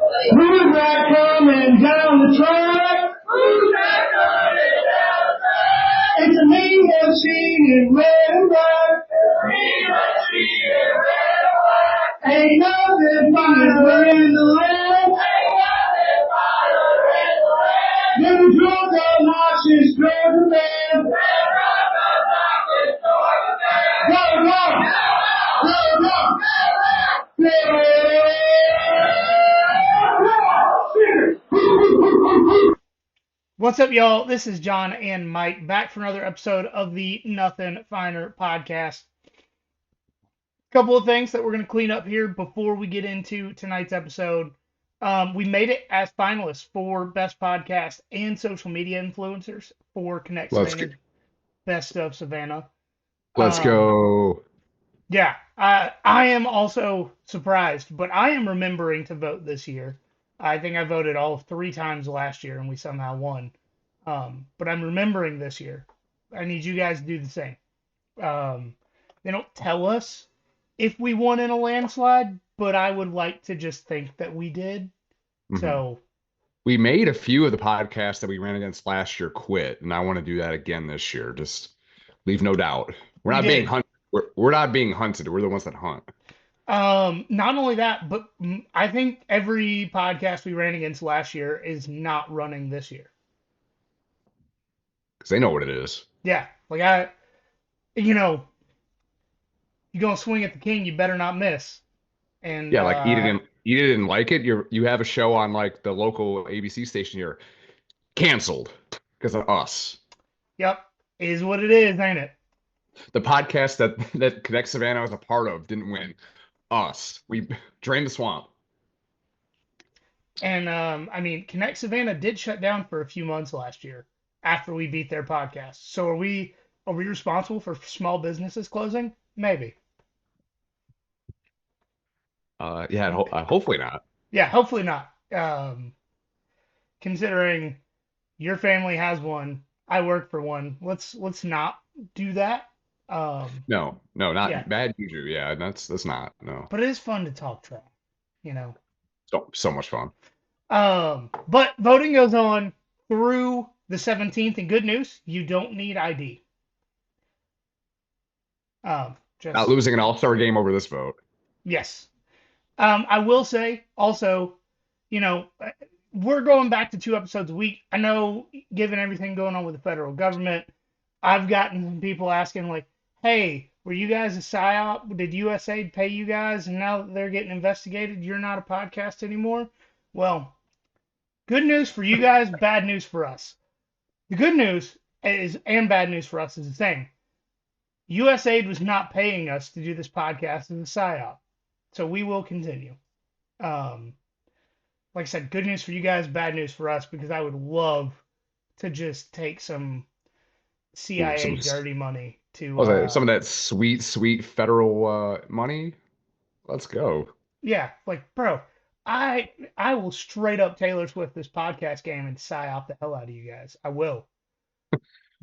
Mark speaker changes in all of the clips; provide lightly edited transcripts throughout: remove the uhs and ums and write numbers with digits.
Speaker 1: Who's that coming down the track?
Speaker 2: Who's that coming down the track?
Speaker 1: It's a mean machine in red and black.
Speaker 2: Mean machine in red and black.
Speaker 1: Ain't nothing finer in the land.
Speaker 2: Ain't nothing finer in the land.
Speaker 1: Them drunk obnoxious Georgia man.
Speaker 2: Them drunk obnoxious Georgia man.
Speaker 1: Go, go! Go, go!
Speaker 3: What's up, y'all? This is John and Mike back for another episode of the Nothing Finer podcast. Couple of things that we're going to clean up here before we get into tonight's episode. We made it as finalists for Best Podcast and Social Media Influencers for Connect Savannah, Best of Savannah.
Speaker 4: Let's go.
Speaker 3: Yeah, I am also surprised, but I am remembering to vote this year. I think I voted all 3 times last year and we somehow won. But I'm remembering this year. I need you guys to do the same. They don't tell us if we won in a landslide, but I would like to just think that we did. Mm-hmm. So
Speaker 4: we made a few of the podcasts that we ran against last year quit, and I want to do that again this year. Just leave no doubt. We're not being hunted. We're not being hunted. We're the ones that hunt.
Speaker 3: Not only that, but I think every podcast we ran against last year is not running this year.
Speaker 4: Because they know what it is.
Speaker 3: Yeah. Like you're going to swing at the king, you better not miss. And
Speaker 4: yeah, like eat it and like it. You have a show on like the local ABC station here. Canceled because of us.
Speaker 3: Yep. Is what it is, ain't it?
Speaker 4: The podcast that Connect Savannah was a part of didn't win. Us. We drained the swamp.
Speaker 3: And Connect Savannah did shut down for a few months last year after we beat their podcast. So are we responsible for small businesses closing? Maybe.
Speaker 4: Hopefully not.
Speaker 3: Yeah, hopefully not. Considering your family has one, I work for one. Let's not do that.
Speaker 4: No, not bad juju. Yeah, that's not, no.
Speaker 3: But it is fun to talk trash,
Speaker 4: So much fun.
Speaker 3: But voting goes on through the 17th, and good news, you don't need ID.
Speaker 4: Just not losing an all-star game over this vote.
Speaker 3: Yes. I will say also, we're going back to 2 episodes a week. I know, given everything going on with the federal government, I've gotten people asking like, hey, were you guys a PSYOP? Did USAID pay you guys? And now that they're getting investigated, you're not a podcast anymore? Well, good news for you guys, bad news for us. The good news and bad news for us is the same. USAID was not paying us to do this podcast as a PSYOP. So we will continue. Like I said, good news for you guys, bad news for us, because I would love to just take some CIA dirty money to
Speaker 4: some of that sweet federal money. Let's go.
Speaker 3: Yeah, like bro, I will straight up Taylor Swift this podcast game and psyop the hell out of you guys. I will.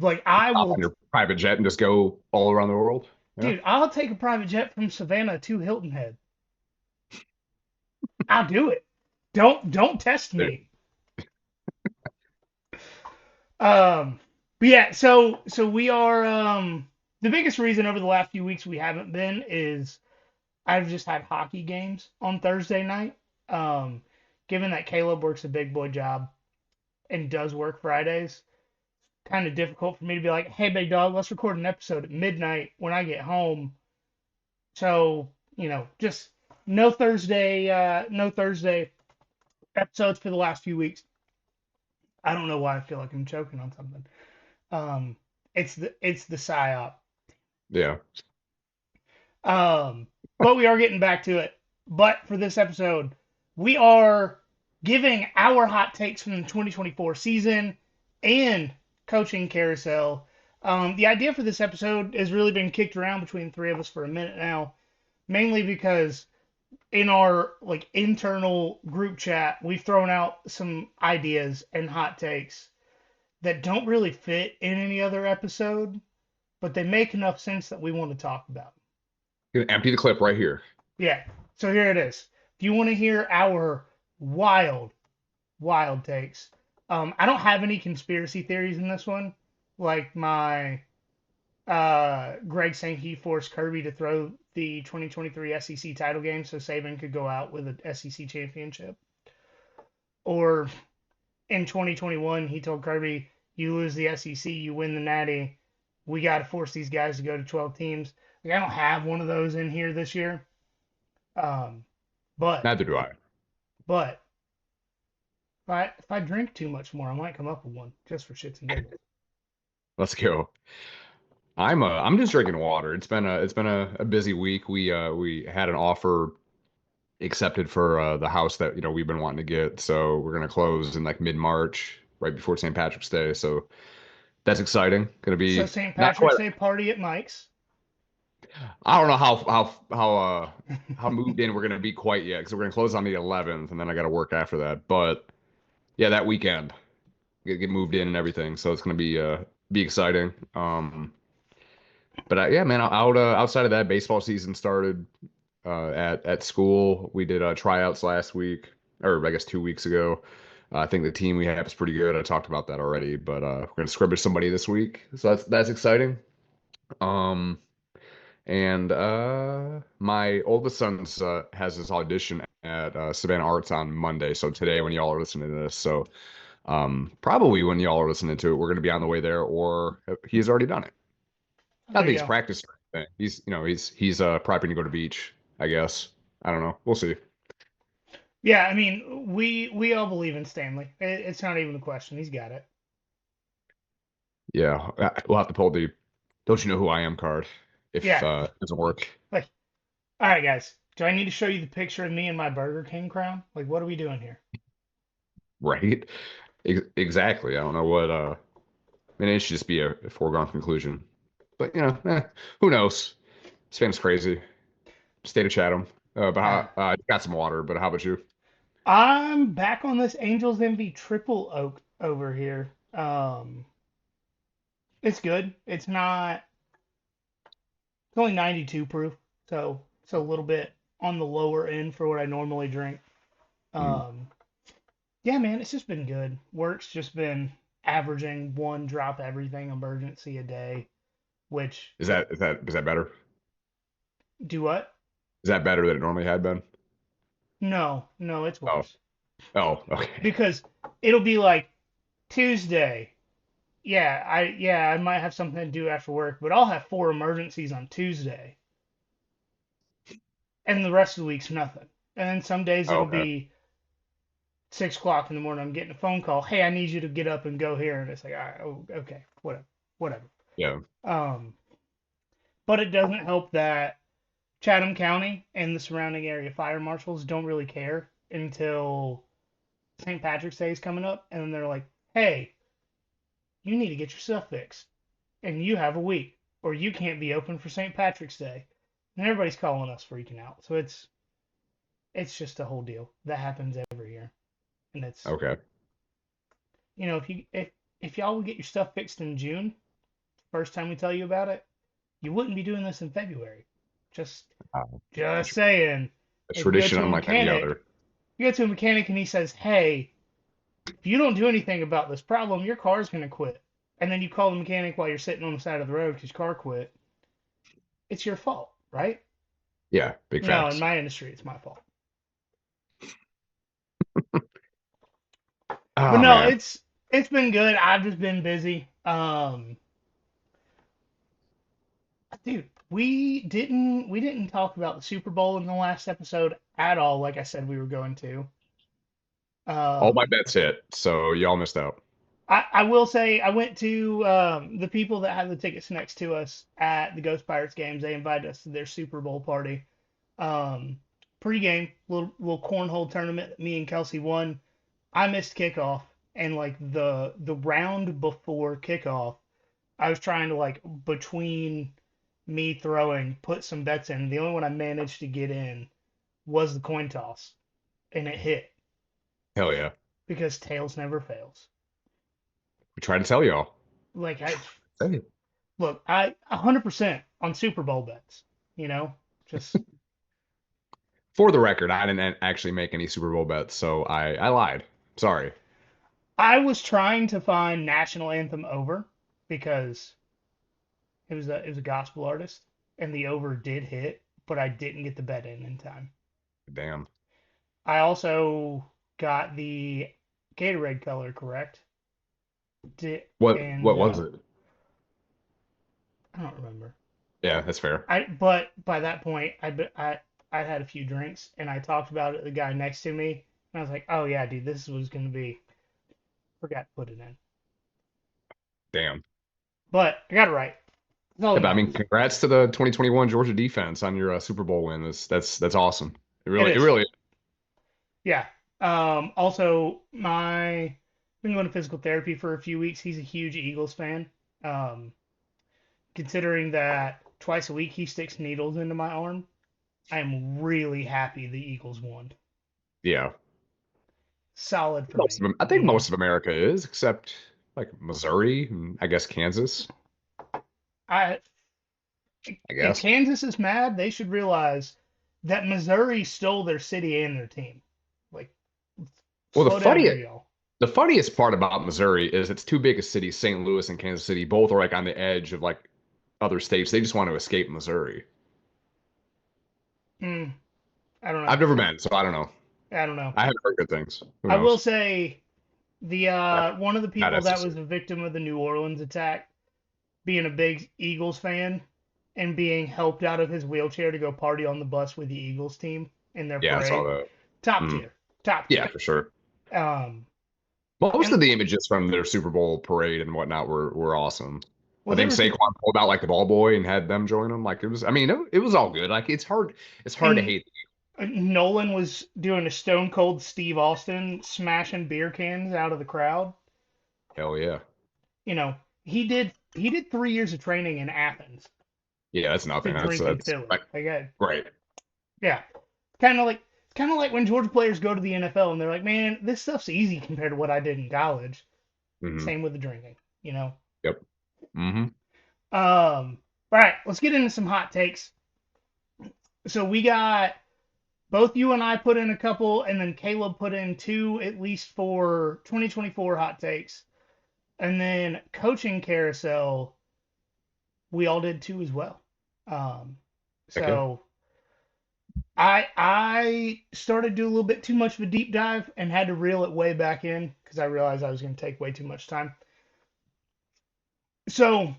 Speaker 3: Like I will
Speaker 4: on your private jet and just go all around the world.
Speaker 3: Yeah. Dude, I'll take a private jet from Savannah to Hilton Head. I'll do it. Don't test me. But yeah, so we are the biggest reason over the last few weeks we haven't been is I've just had hockey games on Thursday night. Given that Kaleb works a big boy job and does work Fridays, kind of difficult for me to be like, hey big dog, let's record an episode at midnight when I get home. So, just no Thursday episodes for the last few weeks. I don't know why I feel like I'm choking on something. It's the PSYOP.
Speaker 4: Yeah.
Speaker 3: But we are getting back to it. But for this episode, we are giving our hot takes from the 2024 season and coaching carousel. The idea for this episode has really been kicked around between the 3 of us for a minute now, mainly because in our internal group chat, we've thrown out some ideas and hot takes that don't really fit in any other episode, but they make enough sense that we want to talk about.
Speaker 4: You're gonna empty the clip right here.
Speaker 3: Yeah. So here it is. If you want to hear our Wild, wild takes. I don't have any conspiracy theories in this one. Like my Greg saying he forced Kirby to throw the 2023 SEC title game so Saban could go out with an SEC championship. Or in 2021, he told Kirby, "You lose the SEC, you win the Natty. We got to force these guys to go to 12 teams." Like I don't have one of those in here this year. Um, but
Speaker 4: Neither do I.
Speaker 3: but if I drink too much more, I might come up with one just for shits and giggles.
Speaker 4: Let's go. I'm just drinking water. It's been a busy week. We had an offer accepted for the house that we've been wanting to get. So we're gonna close in like mid-March, right before St. Patrick's Day. So that's exciting. Gonna
Speaker 3: So
Speaker 4: be
Speaker 3: St.
Speaker 4: not
Speaker 3: Patrick's
Speaker 4: quite.
Speaker 3: Day party at Mike's.
Speaker 4: I don't know how moved in we're gonna be quite yet because we're gonna close on the 11th, and then I got to work after that. But yeah, that weekend get moved in and everything. So it's gonna be exciting. But yeah, man, outside of that, baseball season started at school. We did tryouts last week, or I guess 2 weeks ago. I think the team we have is pretty good. I talked about that already, but we're gonna scrimmage somebody this week, so that's exciting. Um, and my oldest son's has his audition at Savannah Arts on Monday, so today when y'all are listening to this, so probably when y'all are listening to it, we're gonna be on the way there, or he's already done it. I
Speaker 3: There
Speaker 4: think
Speaker 3: you
Speaker 4: he's
Speaker 3: go.
Speaker 4: practicing. He's prepping to go to the beach, I guess. I don't know. We'll see.
Speaker 3: Yeah, I mean, we all believe in Stanley. It's not even a question. He's got it.
Speaker 4: Yeah, we'll have to pull the "Don't you know who I am" card if
Speaker 3: Yeah.
Speaker 4: it doesn't work.
Speaker 3: Like, all right, guys. Do I need to show you the picture of me in my Burger King crown? Like, what are we doing here?
Speaker 4: Right? Exactly. I don't know what. I mean, it should just be a foregone conclusion. But who knows? Spain's crazy. State of Chatham. But
Speaker 3: Uh,
Speaker 4: got some water. But how about you?
Speaker 3: I'm back on this Angels Envy Triple Oak over here. It's good. It's not. It's only 92 proof, so it's a little bit on the lower end for what I normally drink.
Speaker 4: Hmm.
Speaker 3: Um, yeah, man, it's just been good. Work's just been averaging one drop everything emergency a day, which
Speaker 4: Is that better?
Speaker 3: do what?
Speaker 4: Is that better than it normally had been?
Speaker 3: No, no, it's
Speaker 4: Oh,
Speaker 3: worse.
Speaker 4: oh, okay.
Speaker 3: Because it'll be like Tuesday. Yeah, I might have something to do after work, but I'll have four emergencies on Tuesday, and the rest of the week's nothing. And then some days
Speaker 4: Oh,
Speaker 3: it'll
Speaker 4: okay.
Speaker 3: be 6 o'clock in the morning. I'm getting a phone call. Hey, I need you to get up and go here, and it's like, all right, oh, okay, whatever, whatever.
Speaker 4: Yeah.
Speaker 3: Um, but it doesn't help that Chatham County and the surrounding area fire marshals don't really care until St. Patrick's Day is coming up, and then they're like, "Hey, you need to get your stuff fixed, and you have a week, or you can't be open for St. Patrick's Day." And everybody's calling us freaking out. So it's just a whole deal that happens every year, and it's
Speaker 4: Okay.
Speaker 3: if y'all would get your stuff fixed in June, first time we tell you about it, you wouldn't be doing this in February. Just
Speaker 4: Uh,
Speaker 3: just saying.
Speaker 4: a
Speaker 3: If you go
Speaker 4: tradition
Speaker 3: to a
Speaker 4: unlike any
Speaker 3: mechanic,
Speaker 4: other.
Speaker 3: you go to a mechanic and he says, "Hey, if you don't do anything about this problem, your car's gonna quit." And then you call the mechanic while you're sitting on the side of the road because your car quit. It's your fault, right?
Speaker 4: Yeah, big
Speaker 3: No, in
Speaker 4: facts.
Speaker 3: my industry, it's my fault. But
Speaker 4: Oh
Speaker 3: no,
Speaker 4: man.
Speaker 3: it's been good. I've just been busy. Dude, we didn't talk about the Super Bowl in the last episode at all. Like I said, we were going to.
Speaker 4: All my
Speaker 3: Um,
Speaker 4: bets hit, so y'all missed out.
Speaker 3: I will say I went to the people that have the tickets next to us at the Ghost Pirates games. They invited us to their Super Bowl party. Um, Pre-game, little cornhole tournament. That me and Kelsey won. I missed kickoff, and like the round before kickoff, I was trying to like between me throwing, put some bets in. The only one I managed to get in was the coin toss, and it hit
Speaker 4: Hell yeah.
Speaker 3: because tails never fails.
Speaker 4: We tried to tell y'all.
Speaker 3: Like I
Speaker 4: Hey.
Speaker 3: look, I 100% on Super Bowl bets. You know, just
Speaker 4: For the record, I didn't actually make any Super Bowl bets, so I lied. Sorry.
Speaker 3: I was trying to find national anthem over because it was a gospel artist, and the over did hit, but I didn't get the bet in time.
Speaker 4: Damn.
Speaker 3: I also got the Gatorade color correct.
Speaker 4: What
Speaker 3: And
Speaker 4: was it?
Speaker 3: I don't remember.
Speaker 4: Yeah, that's fair.
Speaker 3: But by that point, I had a few drinks, and I talked about it to the guy next to me, and I was like, "Oh yeah, dude, this is what it's gonna be." Forgot to put it in,
Speaker 4: Damn.
Speaker 3: but I got it right. That's all
Speaker 4: Yeah,
Speaker 3: that
Speaker 4: but I mean,
Speaker 3: matters.
Speaker 4: congrats to the 2021 Georgia defense on your Super Bowl win. That's awesome.
Speaker 3: It
Speaker 4: It
Speaker 3: is.
Speaker 4: really.
Speaker 3: Yeah. Also, my been going to physical therapy for a few weeks. He's a huge Eagles fan. Um, Considering that twice a week he sticks needles into my arm, I am really happy the Eagles won.
Speaker 4: Yeah.
Speaker 3: Solid for me,
Speaker 4: I
Speaker 3: you
Speaker 4: think
Speaker 3: know.
Speaker 4: most of America is, except like Missouri and I guess Kansas.
Speaker 3: I
Speaker 4: I
Speaker 3: If
Speaker 4: guess.
Speaker 3: Kansas is mad, they should realize that Missouri stole their city and their team. Like,
Speaker 4: Well,
Speaker 3: slow down here, y'all.
Speaker 4: the funniest part about Missouri is its two biggest cities, St. Louis and Kansas City, both are like on the edge of like other states. They just want to escape Missouri.
Speaker 3: Hmm, I don't know.
Speaker 4: I've never been, so I don't know.
Speaker 3: I don't know.
Speaker 4: I haven't heard good things. Who
Speaker 3: I will
Speaker 4: knows?
Speaker 3: say the one of the
Speaker 4: Not
Speaker 3: people that
Speaker 4: SEC.
Speaker 3: was a victim of the New Orleans attack, being a big Eagles fan and being helped out of his wheelchair to go party on the bus with the Eagles team in their
Speaker 4: Yeah, I saw
Speaker 3: parade.
Speaker 4: that.
Speaker 3: Top
Speaker 4: Mm.
Speaker 3: tier. Top
Speaker 4: Yeah,
Speaker 3: tier.
Speaker 4: for sure.
Speaker 3: Um,
Speaker 4: Most
Speaker 3: and
Speaker 4: of the images from their Super Bowl parade and whatnot were awesome. I
Speaker 3: well, there
Speaker 4: think
Speaker 3: was
Speaker 4: Saquon pulled out like the ball boy and had them join him. Like it was, I mean, it was all good. Like it's hard to
Speaker 3: and
Speaker 4: hate.
Speaker 3: Nolan was doing a Stone Cold Steve Austin smashing beer cans out of the crowd.
Speaker 4: Hell yeah,
Speaker 3: You know, he did 3 years of training in Athens
Speaker 4: yeah. That's
Speaker 3: to
Speaker 4: nothing.
Speaker 3: drink in
Speaker 4: That's
Speaker 3: Philly.
Speaker 4: like
Speaker 3: Like,
Speaker 4: right.
Speaker 3: yeah, kind of like when Georgia players go to the NFL and they're like, man, this stuff's easy compared to what I did in college.
Speaker 4: Hmm.
Speaker 3: Same with the drinking, you know.
Speaker 4: Yep. Hmm.
Speaker 3: All right, let's get into some hot takes. So we got both you and I put in a couple, and then Caleb put in two at least for 2024 hot takes, and then coaching carousel we all did two as well. Um,
Speaker 4: Heck yeah.
Speaker 3: so I started to do a little bit too much of a deep dive and had to reel it way back in because I realized I was going to take way too much time. So,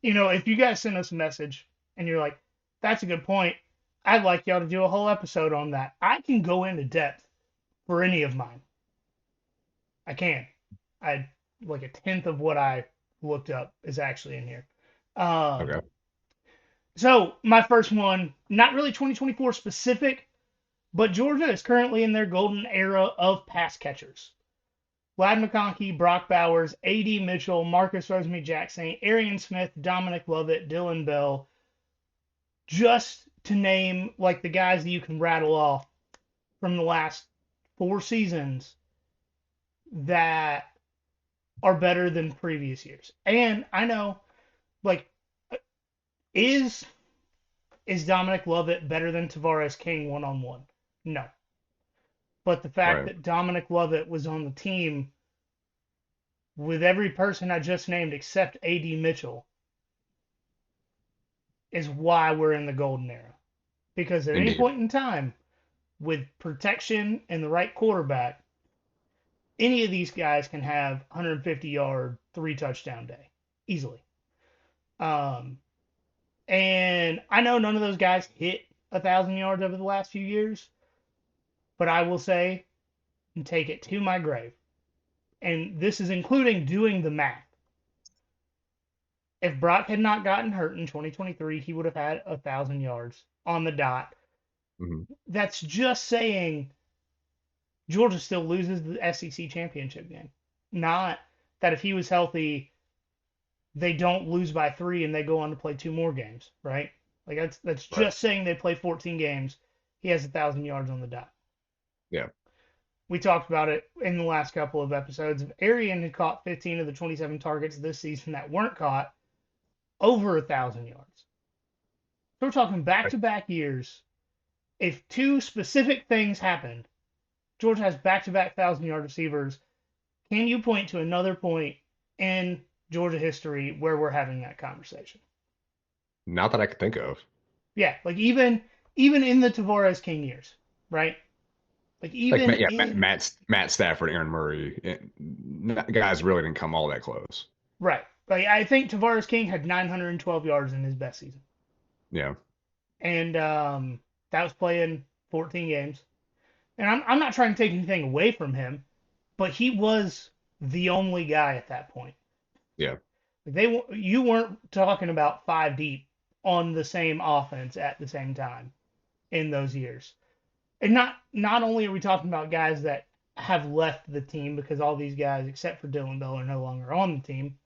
Speaker 3: if you guys send us a message and you're like, that's a good point, I'd like y'all to do a whole episode on that. I can go into depth for any of mine. I can. I like a tenth of what I looked up is actually in here. Um,
Speaker 4: Okay.
Speaker 3: so my first one, not really 2024 specific, but Georgia is currently in their golden era of pass catchers. Vlad McConkey, Brock Bowers, A.D. Mitchell, Marcus Rosemy-Jacksaint, Arian Smith, Dominic Lovett, Dylan Bell, just to name like the guys that you can rattle off from the last 4 seasons that are better than previous years. And I know, like, is Dominic Lovett better than Tavares King one-on-one? No. But the fact
Speaker 4: Right.
Speaker 3: that Dominic Lovett was on the team with every person I just named except A.D. Mitchell is why we're in the golden era. Because at any
Speaker 4: Indeed.
Speaker 3: point in time, with protection and the right quarterback, any of these guys can have 150-yard, 3 touchdown day easily. Um, and I know none of those guys hit 1,000 yards over the last few years, but I will say and take it to my grave, and this is including doing the math. If Brock had not gotten hurt in 2023, he would have had 1,000 yards on the dot.
Speaker 4: Hmm.
Speaker 3: That's just saying Georgia still loses the SEC championship game. Not that if he was healthy, they don't lose by 3 and they go on to play 2 more games, right? Like that's
Speaker 4: Right.
Speaker 3: just saying they play 14 games. He has 1,000 yards on the dot.
Speaker 4: Yeah.
Speaker 3: We talked about it in the last couple of episodes. If Arian had caught 15 of the 27 targets this season that weren't caught, over 1,000 yards. So we're talking
Speaker 4: Right.
Speaker 3: back-to-back years if two specific things happened, Georgia has back-to-back 1,000-yard receivers. Can you point to another point in Georgia history where we're having that conversation?
Speaker 4: Not that I could think of.
Speaker 3: Yeah, like even in the Tavares King years, right? Like
Speaker 4: Like
Speaker 3: even
Speaker 4: Yeah,
Speaker 3: in
Speaker 4: Matt Stafford, Aaron Murray, guys really didn't come all that close.
Speaker 3: right. Like I think Tavares King had 912 yards in his best season,
Speaker 4: Yeah.
Speaker 3: and that was playing 14 games. And I'm not trying to take anything away from him, but he was the only guy at that point.
Speaker 4: Yeah.
Speaker 3: You weren't talking about five deep on the same offense at the same time in those years. And not only are we talking about guys that have left the team because all these guys except for Dylan Bell are no longer on the team.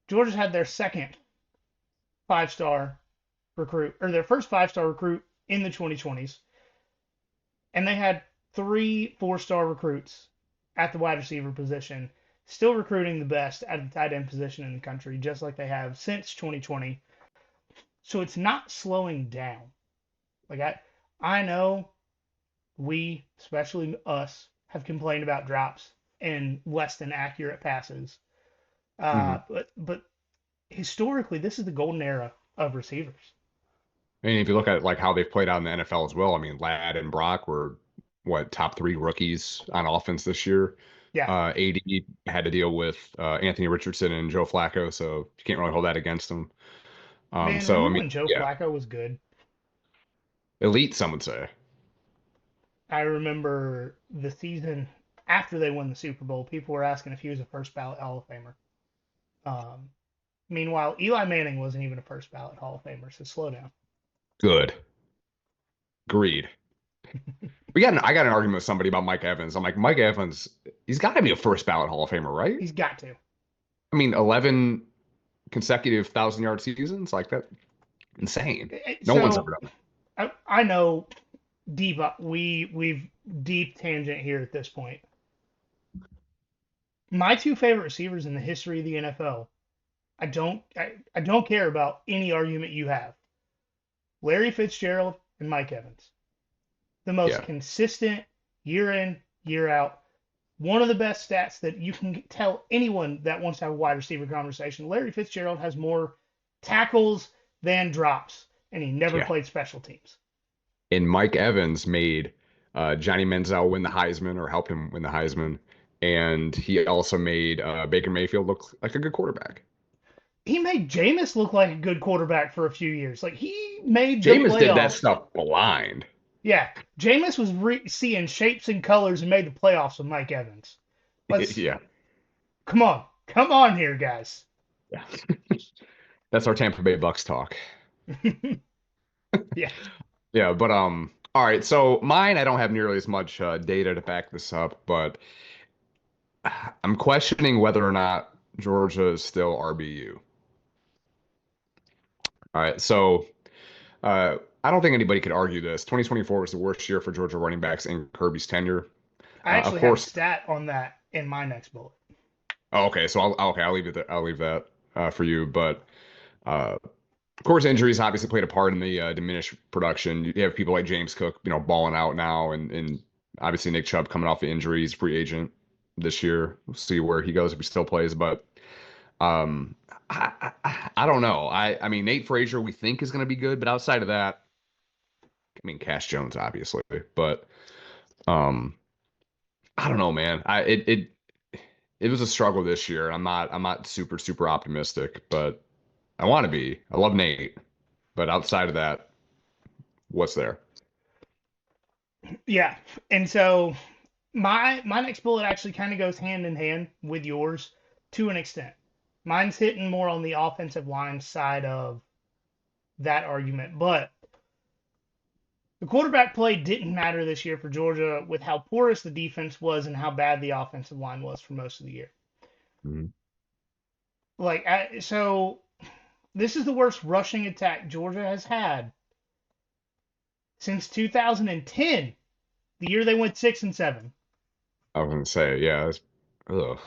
Speaker 3: Georgia's had their second five-star recruit or their first five-star recruit in the 2020s, and they had three four-star recruits at the wide receiver position, still recruiting the best at the tight end position in the country, just like they have since 2020. So it's not slowing down. Like I know we, especially us, have complained about drops and less than accurate passes.
Speaker 4: Hmm.
Speaker 3: But historically, this is the golden era of receivers.
Speaker 4: And if you look at like how they've played out in the NFL as well, I mean, Ladd and Brock were what top three rookies on offense this year.
Speaker 3: Yeah,
Speaker 4: AD had to deal with Anthony Richardson and Joe Flacco, so you can't really hold that against them.
Speaker 3: man,
Speaker 4: So I
Speaker 3: remember
Speaker 4: mean,
Speaker 3: when Joe
Speaker 4: yeah,
Speaker 3: Flacco was good?
Speaker 4: elite, some would say.
Speaker 3: I remember the season after they won the Super Bowl, people were asking if he was a first ballot Hall of Famer. Um, Meanwhile, Eli Manning wasn't even a first ballot Hall of Famer, so slow down.
Speaker 4: Good. Agreed. I got an argument with somebody about Mike Evans. I'm like, Mike Evans, he's got to be a first ballot Hall of Famer, right?
Speaker 3: He's got to.
Speaker 4: I mean, 11 consecutive 1,000-yard seasons, like that, insane. No one's
Speaker 3: So
Speaker 4: ever done
Speaker 3: I know deep we've deep tangent here at this point. My two favorite receivers in the history of the NFL. I don't care about any argument you have. Larry Fitzgerald and Mike Evans. The
Speaker 4: it.
Speaker 3: most
Speaker 4: Yeah.
Speaker 3: consistent year in, year out. One of the best stats that you can tell anyone that wants to have a wide receiver conversation. Larry Fitzgerald has more tackles than drops, and he never
Speaker 4: Yeah.
Speaker 3: played special teams.
Speaker 4: And Mike Evans made Johnny Manziel win the Heisman or helped him win the Heisman. And he also made Baker Mayfield look like a good quarterback.
Speaker 3: He made Jameis look like a good quarterback for a few years. Like he made the
Speaker 4: Jameis did that
Speaker 3: playoffs.
Speaker 4: stuff blind.
Speaker 3: Yeah, Jameis was seeing shapes and colors and made the playoffs with Mike Evans. Let's
Speaker 4: Yeah.
Speaker 3: come on here, guys.
Speaker 4: Yeah. That's our Tampa Bay Bucks talk.
Speaker 3: Yeah,
Speaker 4: Yeah, but all right. So mine, I don't have nearly as much data to back this up, but I'm questioning whether or not Georgia is still RBU. All right, so I don't think anybody could argue this. 2024 was the worst year for Georgia running backs in Kirby's tenure.
Speaker 3: I
Speaker 4: Of
Speaker 3: actually have a
Speaker 4: course.
Speaker 3: stat on that in my next bullet.
Speaker 4: Oh, okay, so I'll leave it. I'll leave that for you. But of course, injuries obviously played a part in the diminished production. You have people like James Cook, balling out now, and obviously Nick Chubb coming off the injuries, free agent this year. We'll see where he goes if he still plays. But um, I don't know. I mean, Nate Frazier we think is going to be good, but outside of that, I mean, Cash Jones obviously, but um, I don't know, man. It was a struggle this year. I'm not super optimistic, but I want to be. I love Nate, but outside of that, what's there?
Speaker 3: Yeah, and so my next bullet actually kind of goes hand in hand with yours to an extent. Mine's hitting more on the offensive line side of that argument, but the quarterback play didn't matter this year for Georgia with how porous the defense was and how bad the offensive line was for most of the year.
Speaker 4: Mhm.
Speaker 3: So this is the worst rushing attack Georgia has had since 2010, the year they went 6-7.
Speaker 4: I was gonna say, yeah. Ugh.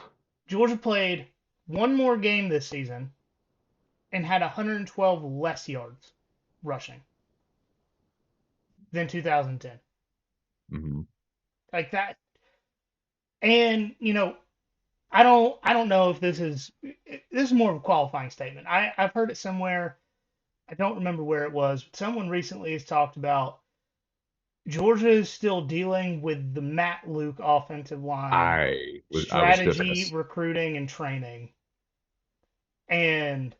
Speaker 3: Georgia played one more game this season and had 112 less yards rushing. than 2010.
Speaker 4: Mm-hmm.
Speaker 3: Like that. And, I don't know if this is more of a qualifying statement. I've heard it somewhere. I don't remember where it was, but someone recently has talked about Georgia is still dealing with the Matt Luke offensive line
Speaker 4: I was just gonna
Speaker 3: strategy, recruiting, and training. And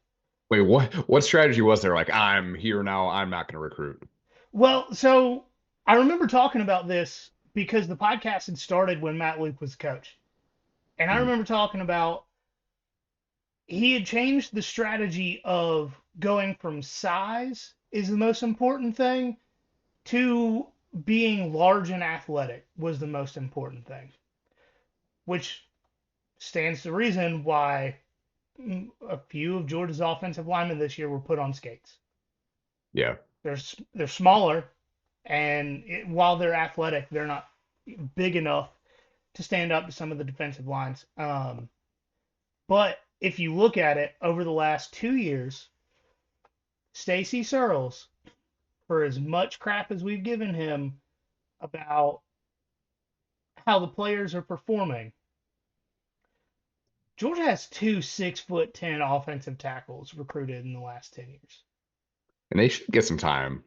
Speaker 4: wait, what strategy was there? Like, I'm here now, I'm not gonna recruit.
Speaker 3: well, so I remember talking about this because the podcast had started when Matt Luke was the coach. And I
Speaker 4: Mhm.
Speaker 3: remember talking about he had changed the strategy of going from size is the most important thing to being large and athletic was the most important thing, which stands to reason why a few of Georgia's offensive linemen this year were put on skates.
Speaker 4: Yeah.
Speaker 3: They're smaller, and while they're athletic, they're not big enough to stand up to some of the defensive lines. But if you look at it over the last 2 years, Stacy Searles, for as much crap as we've given him about how the players are performing, Georgia has two 6'10" offensive tackles recruited in the last 10 years.
Speaker 4: And they should get some time.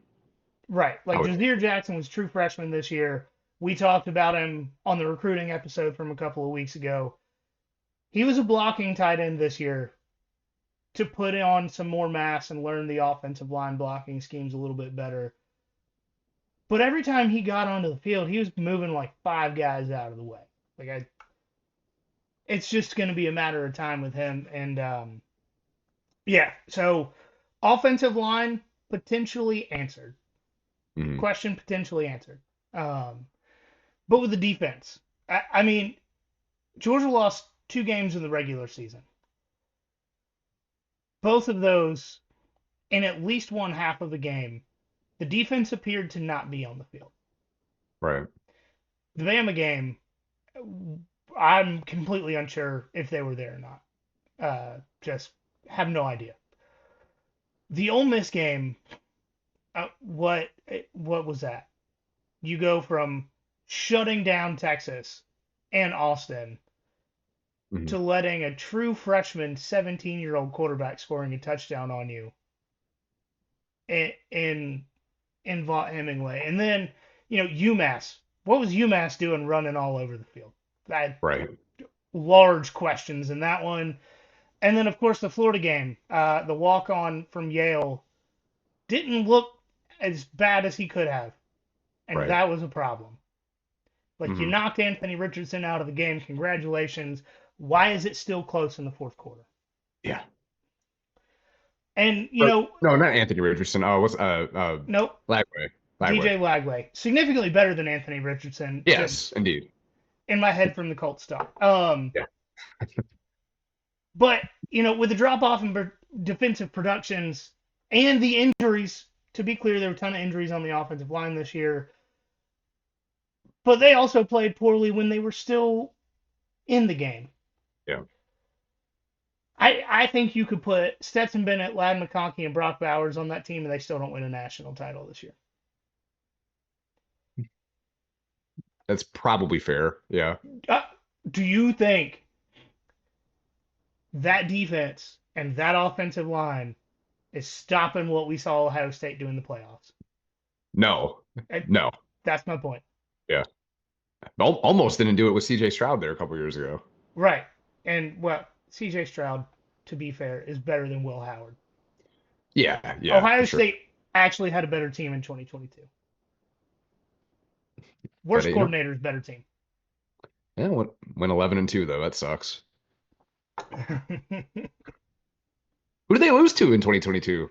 Speaker 3: Right.
Speaker 4: I
Speaker 3: Like
Speaker 4: would,
Speaker 3: Jazir Jackson was true freshman this year. We talked about him on the recruiting episode from a couple of weeks ago. He was a blocking tight end this year to put on some more mass and learn the offensive line blocking schemes a little bit better. But every time he got onto the field, he was moving like five guys out of the way. It's just going to be a matter of time with him. And yeah, so offensive line potentially answered.
Speaker 4: mhm.
Speaker 3: Question potentially answered. Um, but with the defense, I mean, Georgia lost 2 games in the regular season. Both of those, in at least one half of the game, the defense appeared to not be on the field.
Speaker 4: Right.
Speaker 3: The Bama game, I'm completely unsure if they were there or not. Just have no idea. The Ole Miss game, what was that? You go from shutting down Texas and Austin
Speaker 4: Mhm.
Speaker 3: to letting a true freshman 17-year-old quarterback scoring a touchdown on you in Vaught Hemingway. And then, UMass. What was UMass doing running all over the field? I had
Speaker 4: Right.
Speaker 3: large questions in that one. And then, of course, the Florida game. The walk on from Yale didn't look as bad as he could have. And
Speaker 4: Right.
Speaker 3: that was a problem. Like, you
Speaker 4: Hmm.
Speaker 3: knocked Anthony Richardson out of the game. Congratulations. Why is it still close in the fourth quarter?
Speaker 4: Yeah.
Speaker 3: And,
Speaker 4: No, not Anthony Richardson. Oh, what's
Speaker 3: nope.
Speaker 4: Lagway. Lagway.
Speaker 3: DJ Lagway, significantly better than Anthony Richardson, just
Speaker 4: Yes, indeed.
Speaker 3: in my head from the Colts stuff.
Speaker 4: Yeah.
Speaker 3: But with the drop off in defensive productions and the injuries, to be clear, there were a ton of injuries on the offensive line this year. But they also played poorly when they were still in the game.
Speaker 4: Yeah.
Speaker 3: I think you could put Stetson Bennett, Lad McConkey, and Brock Bowers on that team, and they still don't win a national title this year.
Speaker 4: That's probably fair. Yeah.
Speaker 3: Uh, do you think that defense and that offensive line is stopping what we saw Ohio State do in the playoffs?
Speaker 4: No.
Speaker 3: And
Speaker 4: No.
Speaker 3: that's my point.
Speaker 4: Yeah. Almost didn't do it with CJ Stroud there a couple years ago.
Speaker 3: Right. And well, CJ Stroud, to be fair, is better than Will Howard.
Speaker 4: Yeah. Yeah. For
Speaker 3: Ohio
Speaker 4: sure.
Speaker 3: State actually had a better team in 2022.
Speaker 4: But
Speaker 3: Worst coordinator's better team.
Speaker 4: yeah, went 11-2 though. That sucks. Who did they lose to in 2022?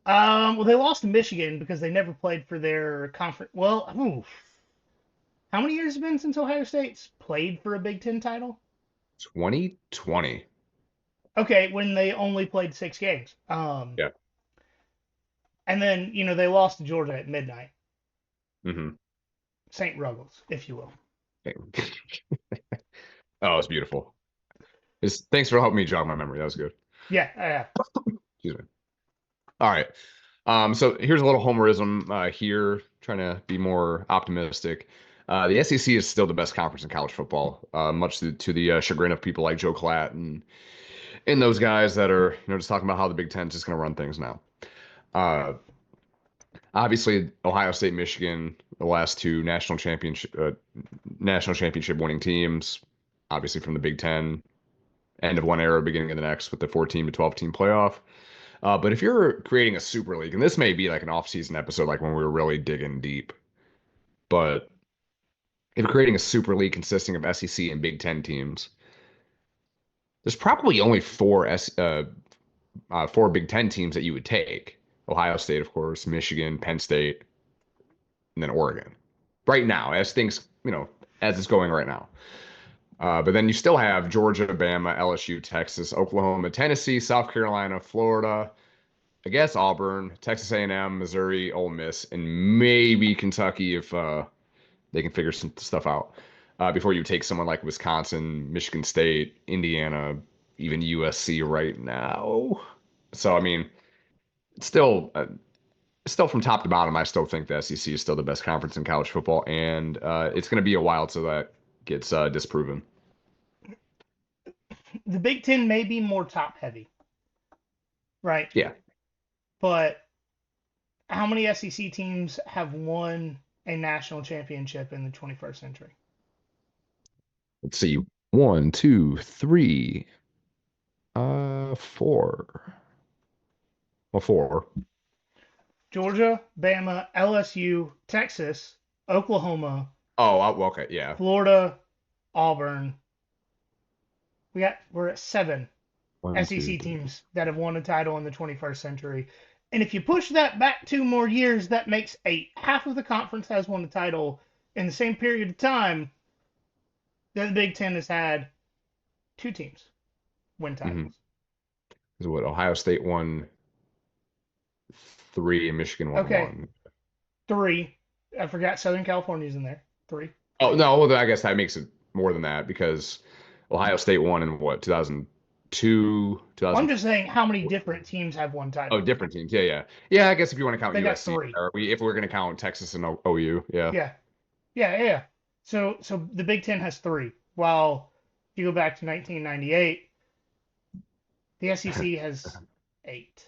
Speaker 3: Well, they lost to Michigan because they never played for their conference. Well, how many years has it been since Ohio State's played for a Big Ten title?
Speaker 4: 2020.
Speaker 3: Okay, when they only played 6 games.
Speaker 4: Yeah.
Speaker 3: And then they lost to Georgia at midnight,
Speaker 4: Hmm.
Speaker 3: St. Ruggles, if you will.
Speaker 4: Oh, it's beautiful. Thanks for helping me jog my memory. That was good.
Speaker 3: Yeah,
Speaker 4: Excuse me. All right. So here's a little homerism here, trying to be more optimistic. The SEC is still the best conference in college football, much to the chagrin of people like Joe Klatt and those guys that are just talking about how the Big Ten is just going to run things now. Uh, Obviously, Ohio State, Michigan, the last two national championship winning teams, obviously from the Big Ten, end of one era, beginning of the next, with the 14 to 12 team playoff. But if you're creating a super league, and this may be like an off-season episode, like when we were really digging deep, but if you're creating a super league consisting of SEC and Big Ten teams, there's probably only four Big Ten teams that you would take. Ohio State, of course, Michigan, Penn State, and then Oregon. Right now, as things, as it's going right now. But then you still have Georgia, Bama, LSU, Texas, Oklahoma, Tennessee, South Carolina, Florida, I guess Auburn, Texas A&M, Missouri, Ole Miss, and maybe Kentucky if they can figure some stuff out. Before you take someone like Wisconsin, Michigan State, Indiana, even USC right now. So I mean, still from top to bottom, I still think the SEC is still the best conference in college football, and it's going to be a while till that gets disproven.
Speaker 3: The Big Ten may be more top heavy, right?
Speaker 4: Yeah.
Speaker 3: But how many SEC teams have won a national championship in the 21st century?
Speaker 4: Let's see. One, two, three, four. Well, four.
Speaker 3: Georgia, Bama, LSU, Texas, Oklahoma.
Speaker 4: Oh, well, okay, yeah.
Speaker 3: Florida, Auburn. We're at 7
Speaker 4: One,
Speaker 3: SEC
Speaker 4: two,
Speaker 3: teams that have won a title in the 21st century. And if you push that back 2 more years, that makes 8. Half of the conference has won a title in the same period of time. Then the Big Ten has had 2 teams win titles.
Speaker 4: Mm-hmm. So what? Ohio State won 3 and Michigan won 1.
Speaker 3: 3. I forgot Southern California's in there. 3.
Speaker 4: Oh no, well, I guess that makes it more than that because Ohio State won in what 2002, 2000.
Speaker 3: Well, I'm just saying how many different teams have won titles.
Speaker 4: Oh, different teams. Yeah. I guess if you want to count
Speaker 3: they
Speaker 4: USC,
Speaker 3: got 3.
Speaker 4: or if we're going to count Texas and OU, yeah.
Speaker 3: Yeah. So the Big Ten has 3. While if you go back to 1998, the SEC has 8.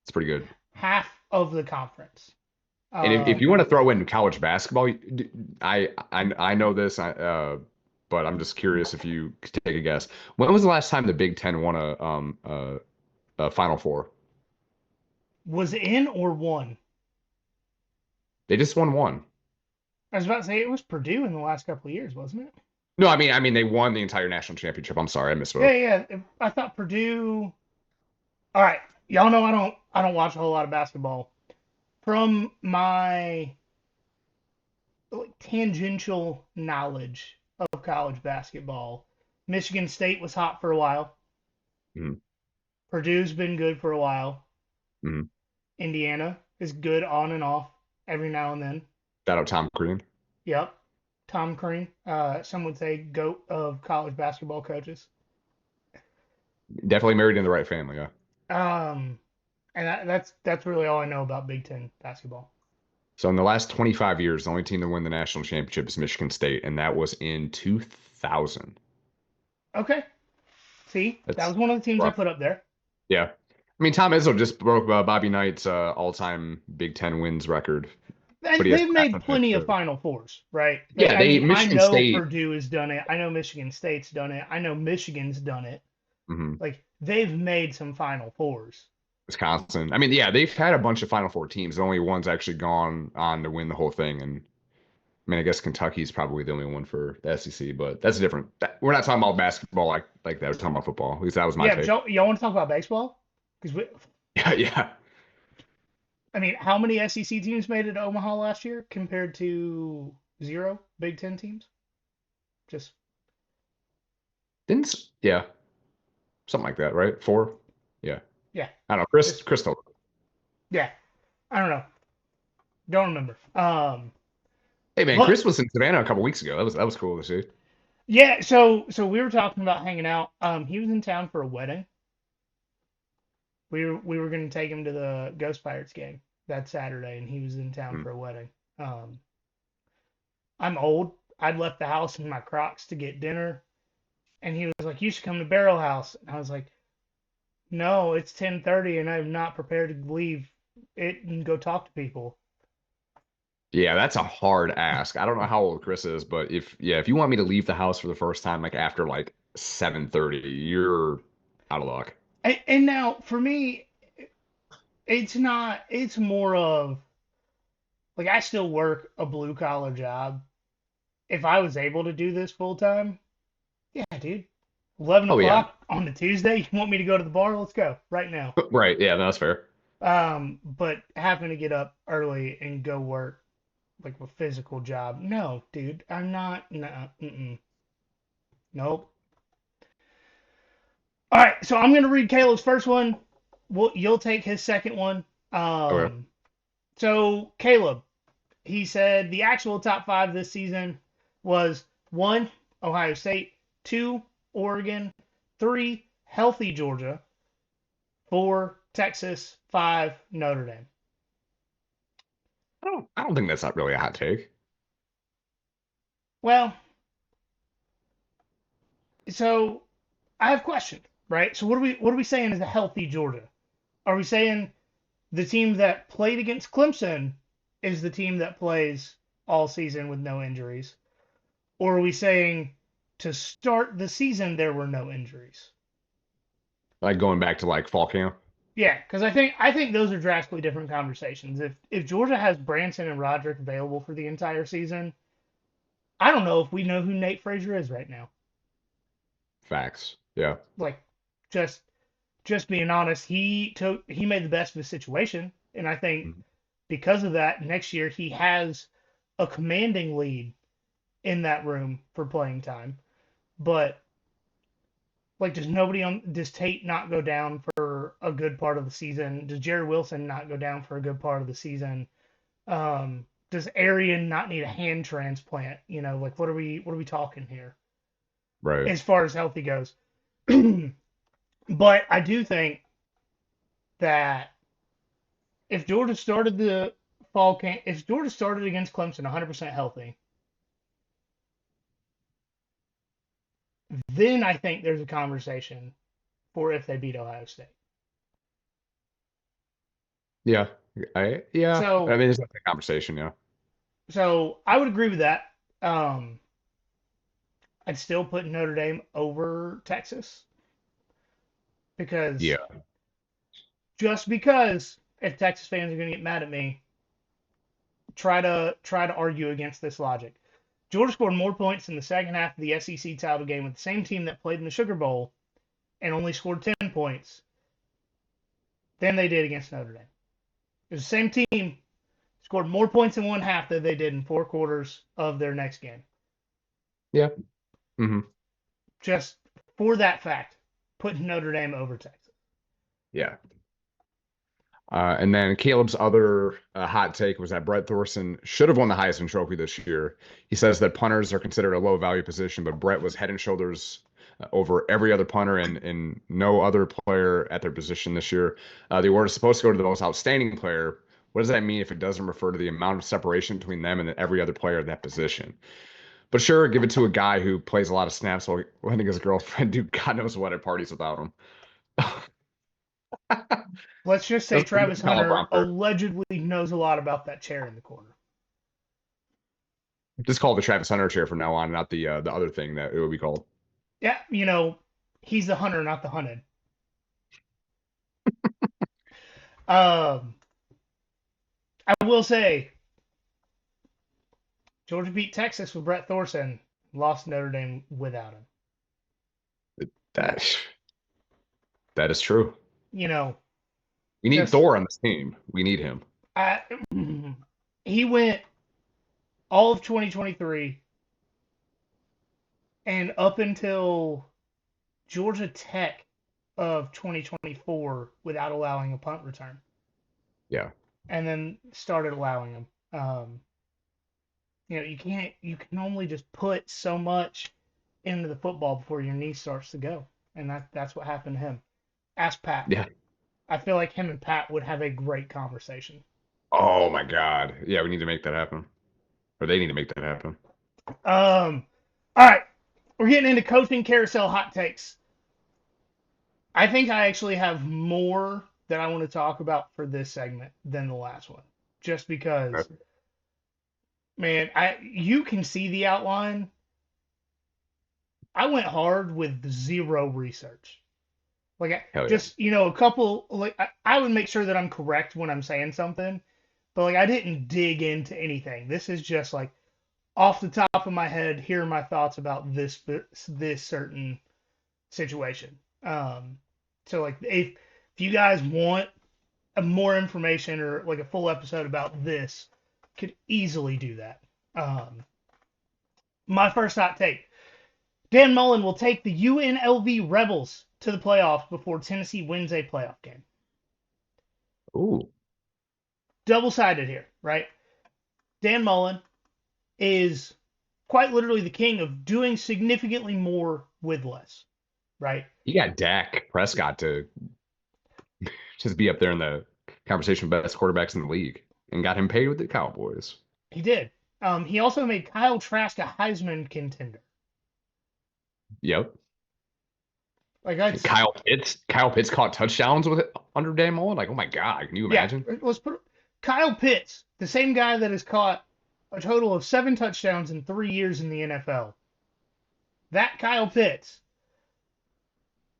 Speaker 4: It's pretty good.
Speaker 3: Half of the conference.
Speaker 4: And if you want to throw in college basketball, I know this, but I'm just curious if you could take a guess. When was the last time the Big Ten won a Final Four?
Speaker 3: Was in or won?
Speaker 4: They just won 1.
Speaker 3: I was about to say it was Purdue in the last couple of years, wasn't it?
Speaker 4: No, I mean they won the entire national championship. I'm sorry, I misspoke.
Speaker 3: Yeah. I thought Purdue. All right, y'all know I don't watch a whole lot of basketball. From my tangential knowledge of college basketball, Michigan State was hot for a while.
Speaker 4: Mm-hmm.
Speaker 3: Purdue's been good for a while.
Speaker 4: Mm-hmm.
Speaker 3: Indiana is good on and off every now and then.
Speaker 4: Shout out Tom Crean.
Speaker 3: Yep. Tom Crean. Some would say GOAT of college basketball coaches.
Speaker 4: Definitely married in the right family, yeah.
Speaker 3: And that's really all I know about Big Ten basketball.
Speaker 4: So in the last 25 years, the only team to win the national championship is Michigan State, and that was in 2000.
Speaker 3: Okay. See, that was one of the teams rough. I put up there.
Speaker 4: Yeah. I mean, Tom Izzo just broke Bobby Knight's all-time Big Ten wins record.
Speaker 3: They've made plenty of Final Fours, right?
Speaker 4: Yeah,
Speaker 3: I know State. Purdue has done it. I know Michigan State's done it. I know Michigan's done it.
Speaker 4: Mm-hmm.
Speaker 3: Like, they've made some Final Fours.
Speaker 4: Wisconsin. I mean, yeah, they've had a bunch of Final Four teams. The only one's actually gone on to win the whole thing. And I mean, I guess Kentucky's probably the only one for the SEC, but that's different. We're not talking about basketball like that. We're talking about football. At least that was my take.
Speaker 3: Y'all want to talk about baseball?
Speaker 4: Yeah.
Speaker 3: I mean, how many SEC teams made it to Omaha last year compared to 0 Big Ten teams?
Speaker 4: Yeah. Something like that, right? 4? Yeah.
Speaker 3: Yeah.
Speaker 4: I don't know. Chris told.
Speaker 3: Yeah. I don't know. Don't remember.
Speaker 4: Hey man, Chris was in Savannah a couple weeks ago. That was cool to see.
Speaker 3: Yeah, so we were talking about hanging out. He was in town for a wedding. We were going to take him to the Ghost Pirates game that Saturday, and he was in town
Speaker 4: Hmm.
Speaker 3: for a wedding. Um, I'm old. I'd left the house in my Crocs to get dinner, and he was like, "You should come to Barrel House." And I was like, "No, it's 10:30, and I'm not prepared to leave it and go talk to people."
Speaker 4: Yeah, that's a hard ask. I don't know how old Chris is, but if you want me to leave the house for the first time like after like 7:30, you're out of luck.
Speaker 3: And now for me, it's not. It's more of like I still work a blue collar job. If I was able to do this full time, yeah, dude. 11
Speaker 4: Oh yeah.
Speaker 3: o'clock on a Tuesday, you want me to go to the bar? Let's go right now.
Speaker 4: Right. Yeah, that's fair.
Speaker 3: But having to get up early and go work like a physical job, no, dude, I'm not. No, nope. All right, so I'm gonna read Caleb's first one. You'll take his second one.
Speaker 4: Okay.
Speaker 3: So Caleb, he said the actual top five this season was one, Ohio State, two, Oregon, three, healthy Georgia, four, Texas, five, Notre Dame.
Speaker 4: I don't think that's not really a hot take.
Speaker 3: Well, so I have questions, right? So what are we saying is a healthy Georgia? Are we saying the team that played against Clemson is the team that plays all season with no injuries? Or are we saying to start the season there were no injuries?
Speaker 4: Like going back to like fall camp.
Speaker 3: Yeah, because I think those are drastically different conversations. If Georgia has Branson and Roderick available for the entire season, I don't know if we know who Nate Frazier is right now.
Speaker 4: Facts. Yeah.
Speaker 3: Like, just just being honest, he made the best of his situation, and I think
Speaker 4: Mhm.
Speaker 3: because of that, next year he has a commanding lead in that room for playing time. But like, does Tate not go down for a good part of the season? Does Jared Wilson not go down for a good part of the season? Does Arian not need a hand transplant? Like what are we talking here
Speaker 4: Right.
Speaker 3: as far as healthy goes? But I do think that if Georgia started the fall camp, if Georgia started against Clemson 100% healthy, then I think there's a conversation for if they beat Ohio State.
Speaker 4: Yeah. Yeah. I
Speaker 3: So,
Speaker 4: mean, it's a conversation. Yeah.
Speaker 3: so I would agree with that. Um, I'd still put Notre Dame over Texas because
Speaker 4: Yeah.
Speaker 3: just because if Texas fans are going to get mad at me, try to argue against this logic. Georgia scored more points in the second half of the SEC title game with the same team that played in the Sugar Bowl and only scored 10 points than they did against Notre Dame. It was the same team, scored more points in one half than they did in four quarters of their next game.
Speaker 4: Yeah. Hmm.
Speaker 3: Just for that fact, putting Notre Dame over Texas.
Speaker 4: Yeah. And then Caleb's other hot take was that Brett Thorson should have won the Heisman Trophy this year. He says that punters are considered a low value position, but Brett was head and shoulders over every other punter and no other player at their position this year. The award is supposed to go to the most outstanding player. What does that mean if it doesn't refer to the amount of separation between them and every other player at that position? But sure, give it to a guy who plays a lot of snaps while letting his girlfriend do God knows what at parties without him.
Speaker 3: Let's just say
Speaker 4: That's a
Speaker 3: Travis
Speaker 4: good call,
Speaker 3: Hunter
Speaker 4: Bumper.
Speaker 3: allegedly knows a lot about that chair in the corner.
Speaker 4: Just call it the Travis Hunter chair from now on, not the other thing that it would be called.
Speaker 3: Yeah, he's the hunter, not the hunted. Um, I will say Georgia beat Texas with Brett Thorson, lost Notre Dame without him.
Speaker 4: That that is true.
Speaker 3: You know,
Speaker 4: We need
Speaker 3: just
Speaker 4: Thor on this team. We need him.
Speaker 3: I, he went all of 2023 and up until Georgia Tech of 2024 without allowing a punt return,
Speaker 4: Yeah.
Speaker 3: and then started allowing them. You can only just put so much into the football before your knee starts to go, and that's what happened to him. Ask Pat.
Speaker 4: Yeah.
Speaker 3: I feel like him and Pat would have a great conversation.
Speaker 4: Oh my God. Yeah, we need to make that happen. Or they need to make that happen.
Speaker 3: All right, we're getting into coaching carousel hot takes. I think I actually have more that I want to talk about for this segment than the last one, just because,
Speaker 4: Okay.
Speaker 3: man, you can see the outline. I went hard with zero research. Like,
Speaker 4: Hell yeah.
Speaker 3: just, a couple, like, I would make sure that I'm correct when I'm saying something, but, like, I didn't dig into anything. This is just, like, off the top of my head, here are my thoughts about this certain situation. So, like, if you guys want more information or, like, a full episode about this, could easily do that. My first hot take. Dan Mullen will take the UNLV Rebels to the playoffs before Tennessee wins a playoff game.
Speaker 4: Ooh.
Speaker 3: Double-sided here, right? Dan Mullen is quite literally the king of doing significantly more with less, right?
Speaker 4: You got Dak Prescott to just be up there in the conversation of best quarterbacks in the league and got him paid with the Cowboys.
Speaker 3: He did. He also made Kyle Trask a Heisman contender.
Speaker 4: Yep.
Speaker 3: Like that's
Speaker 4: Kyle Pitts caught touchdowns with it under Dan Mullen. Like, oh my God, can you
Speaker 3: yeah.
Speaker 4: imagine?
Speaker 3: Let's put Kyle Pitts, the same guy that has caught a total of 7 touchdowns in 3 years in the NFL. That Kyle Pitts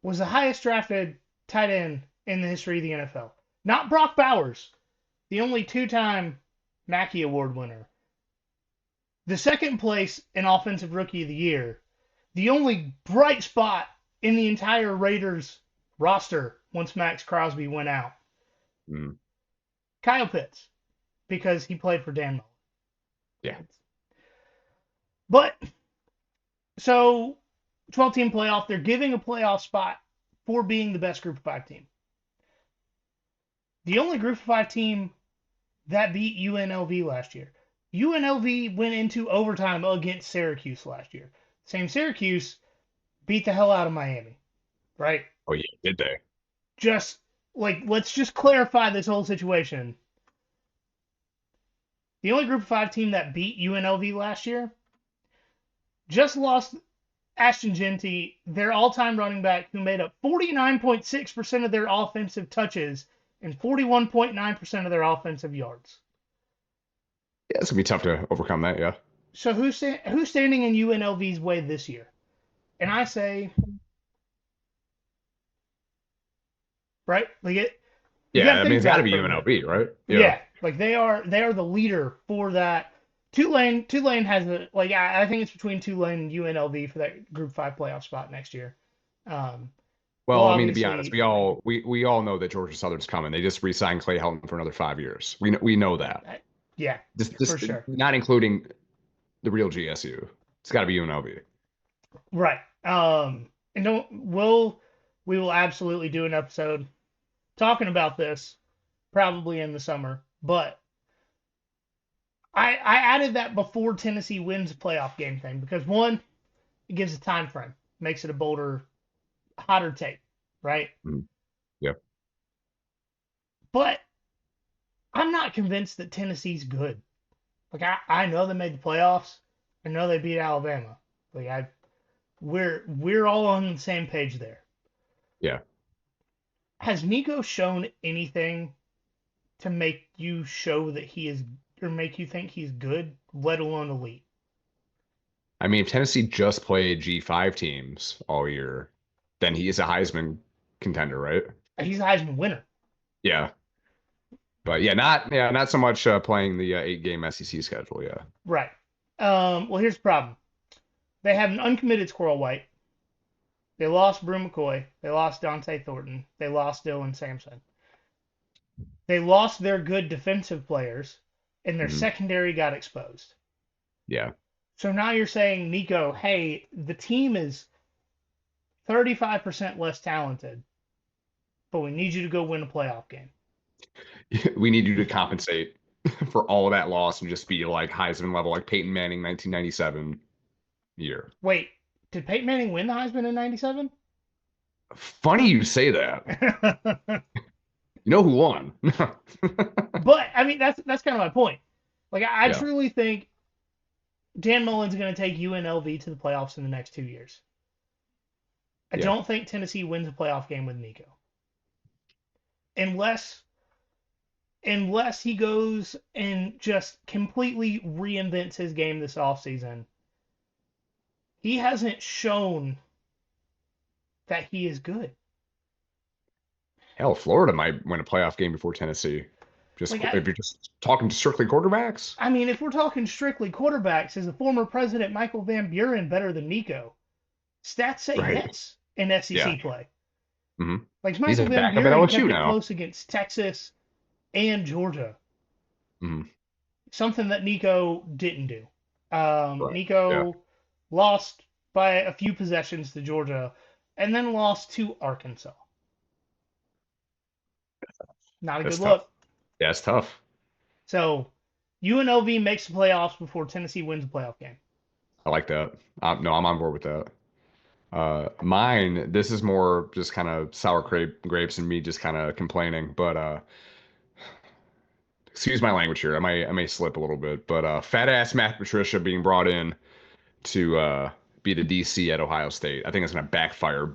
Speaker 3: was the highest drafted tight end in the history of the NFL. Not Brock Bowers, the only 2-time Mackey Award winner. The second place in Offensive Rookie of the Year. The only bright spot in the entire Raiders roster once Max Crosby went out.
Speaker 4: Mm,
Speaker 3: Kyle Pitts, because he played for Dan Mullen.
Speaker 4: yeah.
Speaker 3: But, so, 12-team playoff, they're giving a playoff spot for being the best Group of 5 team. The only Group of 5 team that beat UNLV last year. UNLV went into overtime against Syracuse last year. Same Syracuse beat the hell out of Miami, right?
Speaker 4: Oh yeah, did they?
Speaker 3: Just like let's just clarify this whole situation. The only Group of 5 team that beat UNLV last year just lost Ashton Genty, their all-time running back, who made up 49.6% of their offensive touches and 41.9% of their offensive yards.
Speaker 4: Yeah, it's gonna be tough to overcome that. Yeah.
Speaker 3: So who's standing in UNLV's way this year? And I say, right? Like you
Speaker 4: Yeah,
Speaker 3: got to
Speaker 4: I mean
Speaker 3: think
Speaker 4: it's got
Speaker 3: about
Speaker 4: to
Speaker 3: it
Speaker 4: be
Speaker 3: for a minute.
Speaker 4: UNLV, right?
Speaker 3: Yeah, like they are the leader for that. Tulane has I think it's between Tulane and UNLV for that Group 5 playoff spot next year. Well,
Speaker 4: Well, I mean, to be honest,
Speaker 3: obviously,
Speaker 4: we all know that Georgia Southern's coming. They just re-signed Clay Helton for another 5 years. We know that.
Speaker 3: yeah, for
Speaker 4: Just
Speaker 3: sure.
Speaker 4: not including the real GSU. It's got to be UNLV.
Speaker 3: Right. And we will absolutely do an episode talking about this probably in the summer, but I added that before Tennessee wins a playoff game thing because one, it gives a time frame, makes it a bolder, hotter take, right?
Speaker 4: Mm, yeah.
Speaker 3: But I'm not convinced that Tennessee's good. Like I know they made the playoffs. I know they beat Alabama. Like we're all on the same page there.
Speaker 4: Yeah.
Speaker 3: Has Nico shown anything to make you show that he is or make you think he's good, let alone elite?
Speaker 4: I mean, if Tennessee just played G5 teams all year, then he is a Heisman contender, right?
Speaker 3: He's a Heisman winner.
Speaker 4: Yeah. But not so much playing the 8-game SEC schedule. Yeah.
Speaker 3: Right. Well, here's the problem. They have an uncommitted Squirrel White. They lost Brew McCoy. They lost Dante Thornton. They lost Dylan Sampson. They lost their good defensive players, and their
Speaker 4: Mhm.
Speaker 3: secondary got exposed.
Speaker 4: Yeah.
Speaker 3: So now you're saying, Nico, hey, the team is 35% less talented, but we need you to go win a playoff game.
Speaker 4: We need you to compensate for all of that loss and just be like Heisman level, like Peyton Manning 1997 year.
Speaker 3: Wait, did Peyton Manning win the Heisman in 97?
Speaker 4: Funny you say that. You know who won?
Speaker 3: But I mean, that's kind of my point. Like I
Speaker 4: Yeah,
Speaker 3: truly think Dan Mullen's going to take UNLV to the playoffs in the next 2 years. I
Speaker 4: yeah.
Speaker 3: don't think Tennessee wins a playoff game with Nico unless he goes and just completely reinvents his game this offseason. He hasn't shown that he is good.
Speaker 4: Hell, Florida might win a playoff game before Tennessee. Just
Speaker 3: Like
Speaker 4: if you're just talking strictly quarterbacks,
Speaker 3: I mean, if we're talking strictly quarterbacks, is the former president Michael Van Buren better than Nico? Stats say
Speaker 4: right?
Speaker 3: yes in
Speaker 4: Yeah.
Speaker 3: SEC play.
Speaker 4: hmm
Speaker 3: Like
Speaker 4: He's
Speaker 3: Michael
Speaker 4: a
Speaker 3: Van
Speaker 4: backup at
Speaker 3: Buren kept
Speaker 4: LSU
Speaker 3: it
Speaker 4: now.
Speaker 3: close against Texas and Georgia,
Speaker 4: hmm
Speaker 3: something that Nico didn't do.
Speaker 4: Right. Yeah.
Speaker 3: Nico lost by a few possessions to Georgia, and then lost to Arkansas. Not a good
Speaker 4: That's tough.
Speaker 3: look.
Speaker 4: Yeah, it's tough.
Speaker 3: So UNLV makes the playoffs before Tennessee wins a playoff game.
Speaker 4: I like that. No, I'm on board with that. Mine, this is more just kind of sour grapes and me just kind of complaining, but excuse my language here. I may slip a little bit, but fat ass Matt Patricia being brought in to be the DC at Ohio State. I think it's going to backfire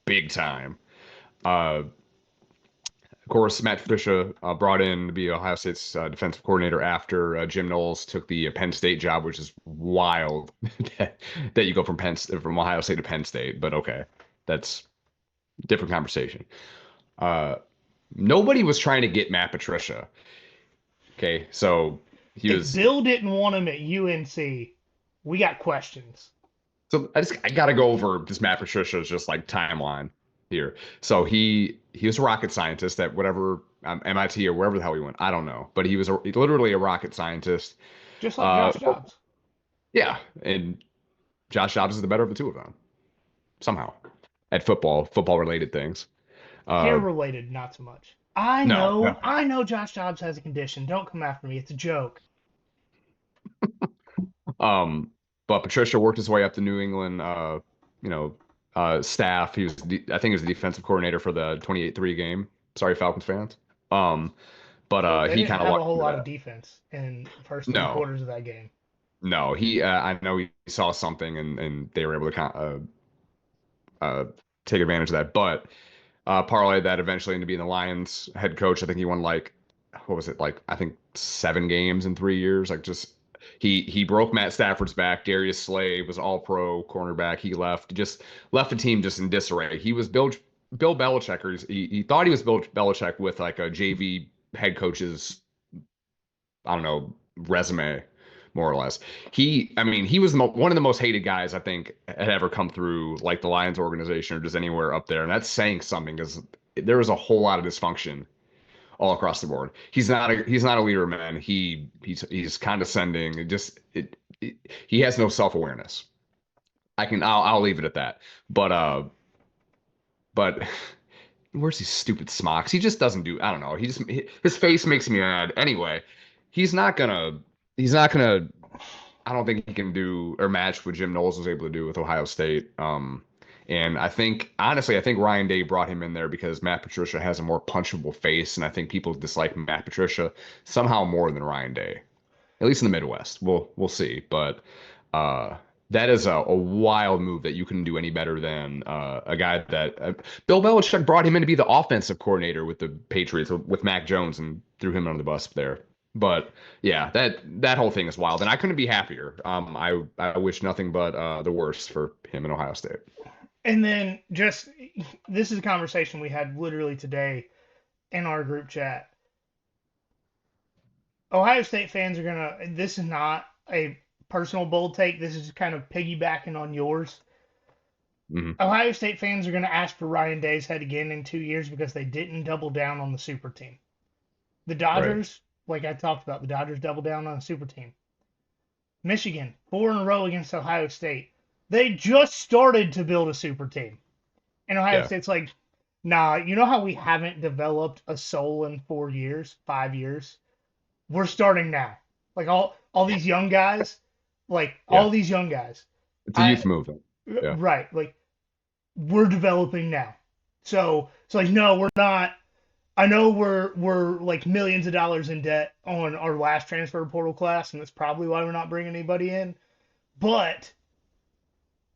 Speaker 4: big time. Of course, Matt Patricia brought in to be Ohio State's defensive coordinator after Jim Knowles took the Penn State job, which is wild that you go from Ohio State to Penn State. But okay, that's a different conversation. Uh, Nobody was trying to get Matt Patricia. Okay, so he
Speaker 3: If
Speaker 4: was.
Speaker 3: Bill didn't want him at UNC, we got questions.
Speaker 4: So I gotta go over this Matt Patricia's just like timeline here. So he was a rocket scientist at whatever MIT or wherever the hell he went. I don't know, but he was literally a rocket scientist.
Speaker 3: Just like
Speaker 4: Uh,
Speaker 3: Josh Dobbs.
Speaker 4: yeah, and Josh Dobbs is the better of the two of them somehow at football related things.
Speaker 3: Hair
Speaker 4: Uh,
Speaker 3: related, not so much. I
Speaker 4: no,
Speaker 3: know,
Speaker 4: no.
Speaker 3: I know Josh Dobbs has a condition. Don't come after me. It's a joke.
Speaker 4: Um, but Patricia worked his way up to New England. You know, staff. I think he was the defensive coordinator for the 28-3 game. Sorry, Falcons fans. Um, but
Speaker 3: Well, they
Speaker 4: he
Speaker 3: didn't
Speaker 4: kind of
Speaker 3: have a
Speaker 4: lucked
Speaker 3: whole
Speaker 4: into
Speaker 3: lot of
Speaker 4: that.
Speaker 3: defense in the first three
Speaker 4: No,
Speaker 3: quarters of that game.
Speaker 4: no. I know he saw something and they were able to take advantage of that. But parlay that eventually into being the Lions head coach. I think he won like what was it like? I think 7 games in 3 years. Like just he broke Matt Stafford's back. Darius Slay was all pro cornerback. He just left the team just in disarray. He was Bill Belichick. Or he thought he was Bill Belichick with like a JV head coach's I don't know resume more or less. I mean, he was one of the most hated guys I think had ever come through like the Lions organization or just anywhere up there, and that's saying something because there was a whole lot of dysfunction all across the board. He's not a leader of men. He's condescending. He has no self awareness. I'll leave it at that. But where's these stupid smocks? He just doesn't do. I don't know. His face makes me mad. Anyway, he's not gonna. He's not gonna. I don't think he can do or match what Jim Knowles was able to do with Ohio State. And honestly, I think Ryan Day brought him in there because Matt Patricia has a more punchable face, and I think people dislike Matt Patricia somehow more than Ryan Day, at least in the Midwest. We'll see, but that is a wild move that you couldn't do any better than a guy that Bill Belichick brought him in to be the offensive coordinator with the Patriots with Mac Jones and threw him under the bus there. But yeah, that whole thing is wild, and I couldn't be happier. I wish nothing but the worst for him in Ohio State.
Speaker 3: And then just this is a conversation we had literally today in our group chat. Ohio State fans are gonna. This is not a personal bold take. This is kind of piggybacking on yours.
Speaker 4: hmm
Speaker 3: Ohio State fans are going to ask for Ryan Day's head again in 2 years because they didn't double down on the super team. The
Speaker 4: Right.
Speaker 3: Dodgers, like I talked about, the Dodgers doubled down on the super team. Michigan, 4 in a row against Ohio State. They just started to build a super team. And Ohio
Speaker 4: Yeah.
Speaker 3: State's like, nah, you know how we haven't developed a soul in 4 years, 5 years? We're starting now. Like all these young guys,
Speaker 4: Yeah.
Speaker 3: all these young guys.
Speaker 4: It's a
Speaker 3: I
Speaker 4: youth movement. Yeah.
Speaker 3: right, like we're developing now. So it's like, no, we're not. I know we're like millions of dollars in debt on our last transfer portal class, and that's probably why we're not bringing anybody in. But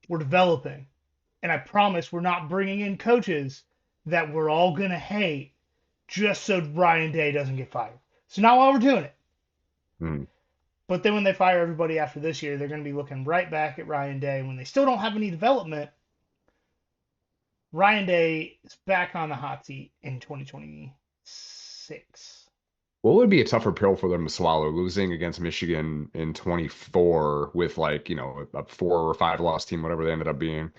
Speaker 3: we're developing, and I promise we're not bringing in coaches that we're all gonna hate just so Ryan Day doesn't get fired. So not while we're doing it.
Speaker 4: Hmm.
Speaker 3: But then when they fire everybody after this year, they're going to be looking right back at Ryan Day. When they still don't have any development, Ryan Day is back on the hot seat in 2026.
Speaker 4: What would be a tougher pill for them to swallow, losing against Michigan in 24 with like, a 4 or 5 loss team, whatever they ended up being,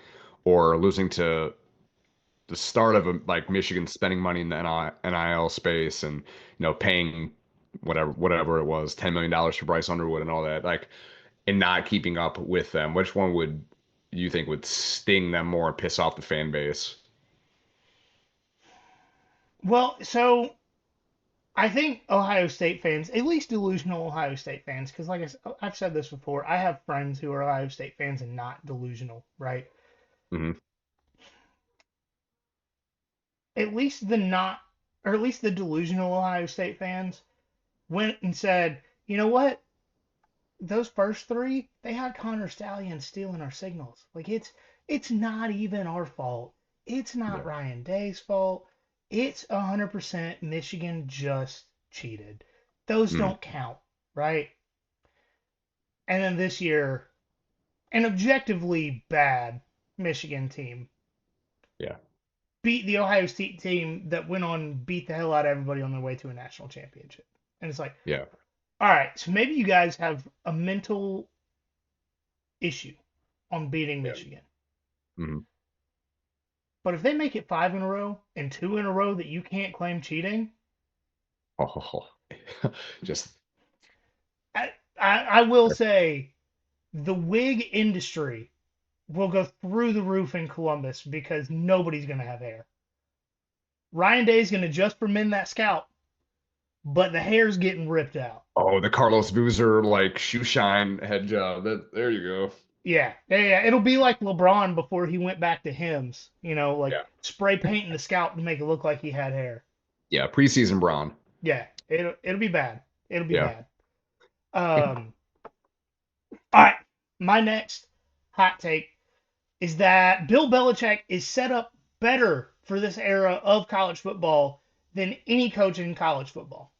Speaker 4: or losing to the start of like Michigan spending money in the NIL space and, paying whatever it was, $10 million for Bryce Underwood and all that, like, and not keeping up with them. Which one would you think would sting them more and piss off the fan base?
Speaker 3: Well, so I think Ohio State fans, at least delusional Ohio State fans, because like I've said this before, I have friends who are Ohio State fans and not delusional, right?
Speaker 4: Hmm.
Speaker 3: At least the not, or at least the delusional Ohio State fans went and said, you know what? Those first three, they had Connor Stallion stealing our signals. Like it's not even our fault. It's not
Speaker 4: Yeah.
Speaker 3: Ryan Day's fault. It's 100% Michigan just cheated. Those
Speaker 4: Mm.
Speaker 3: don't count, right? And then this year, an objectively bad Michigan team
Speaker 4: Yeah.
Speaker 3: beat the Ohio State team that went on and beat the hell out of everybody on their way to a national championship. And it's like,
Speaker 4: Yeah.
Speaker 3: all right, so maybe you guys have a mental issue on beating
Speaker 4: Yeah.
Speaker 3: Michigan.
Speaker 4: Hmm.
Speaker 3: But if they make it five in a row and two in a row that you can't claim cheating,
Speaker 4: Oh, just
Speaker 3: I will say the wig industry will go through the roof in Columbus because nobody's going to have hair. Ryan Day's going to just mend that scalp, but the hair's getting ripped out.
Speaker 4: the Carlos Boozer like shoe shine head job. There you go.
Speaker 3: Yeah. It'll be like LeBron before he went back to Hims, like
Speaker 4: Yeah.
Speaker 3: spray painting the scalp to make it look like he had hair.
Speaker 4: Yeah. Preseason Brown.
Speaker 3: Yeah, it'll be bad. It'll be
Speaker 4: Yeah.
Speaker 3: bad. All right, my next hot take is that Bill Belichick is set up better for this era of college football than any coach in college football.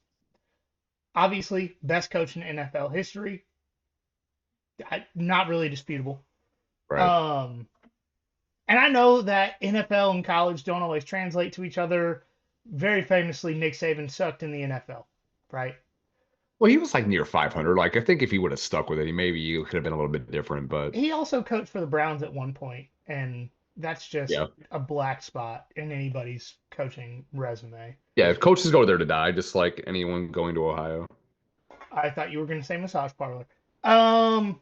Speaker 3: Obviously, best coach in NFL history. Not really disputable.
Speaker 4: Right.
Speaker 3: Um, and I know that NFL and college don't always translate to each other. Very famously, Nick Saban sucked in the NFL, right?
Speaker 4: Well, he was like near 500. Like, I think if he would have stuck with it, he could have been a little bit different. But
Speaker 3: He also coached for the Browns at one point, and that's just
Speaker 4: yeah,
Speaker 3: a black spot in anybody's coaching resume.
Speaker 4: yeah, coaches go there to die, just like anyone going to Ohio.
Speaker 3: I thought you were going to say massage parlor. Um,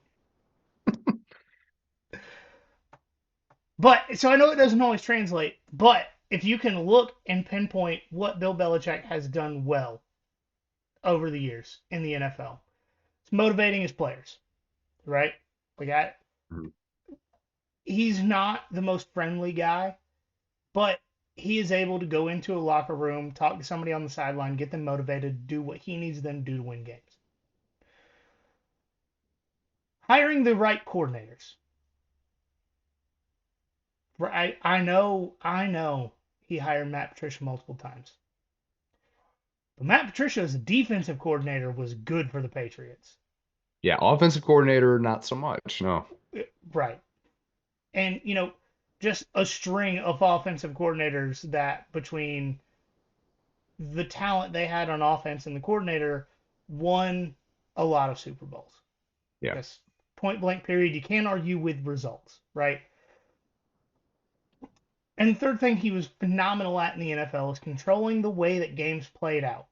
Speaker 3: but so I know it doesn't always translate, but if you can look and pinpoint what Bill Belichick has done well over the years in the NFL, it's motivating his players, right? Like
Speaker 4: Mhm.
Speaker 3: he's not the most friendly guy, but he is able to go into a locker room, talk to somebody on the sideline, get them motivated, do what he needs them to do to win games. Hiring the right coordinators. I know he hired Matt Patricia multiple times. But Matt Patricia as a defensive coordinator was good for the Patriots.
Speaker 4: Yeah, offensive coordinator, not so much. No.
Speaker 3: Right. And, just a string of offensive coordinators that between the talent they had on offense and the coordinator won a lot of Super Bowls.
Speaker 4: Yeah.
Speaker 3: Just point blank period. You can't argue with results, right? And the third thing he was phenomenal at in the NFL is controlling the way that games played out.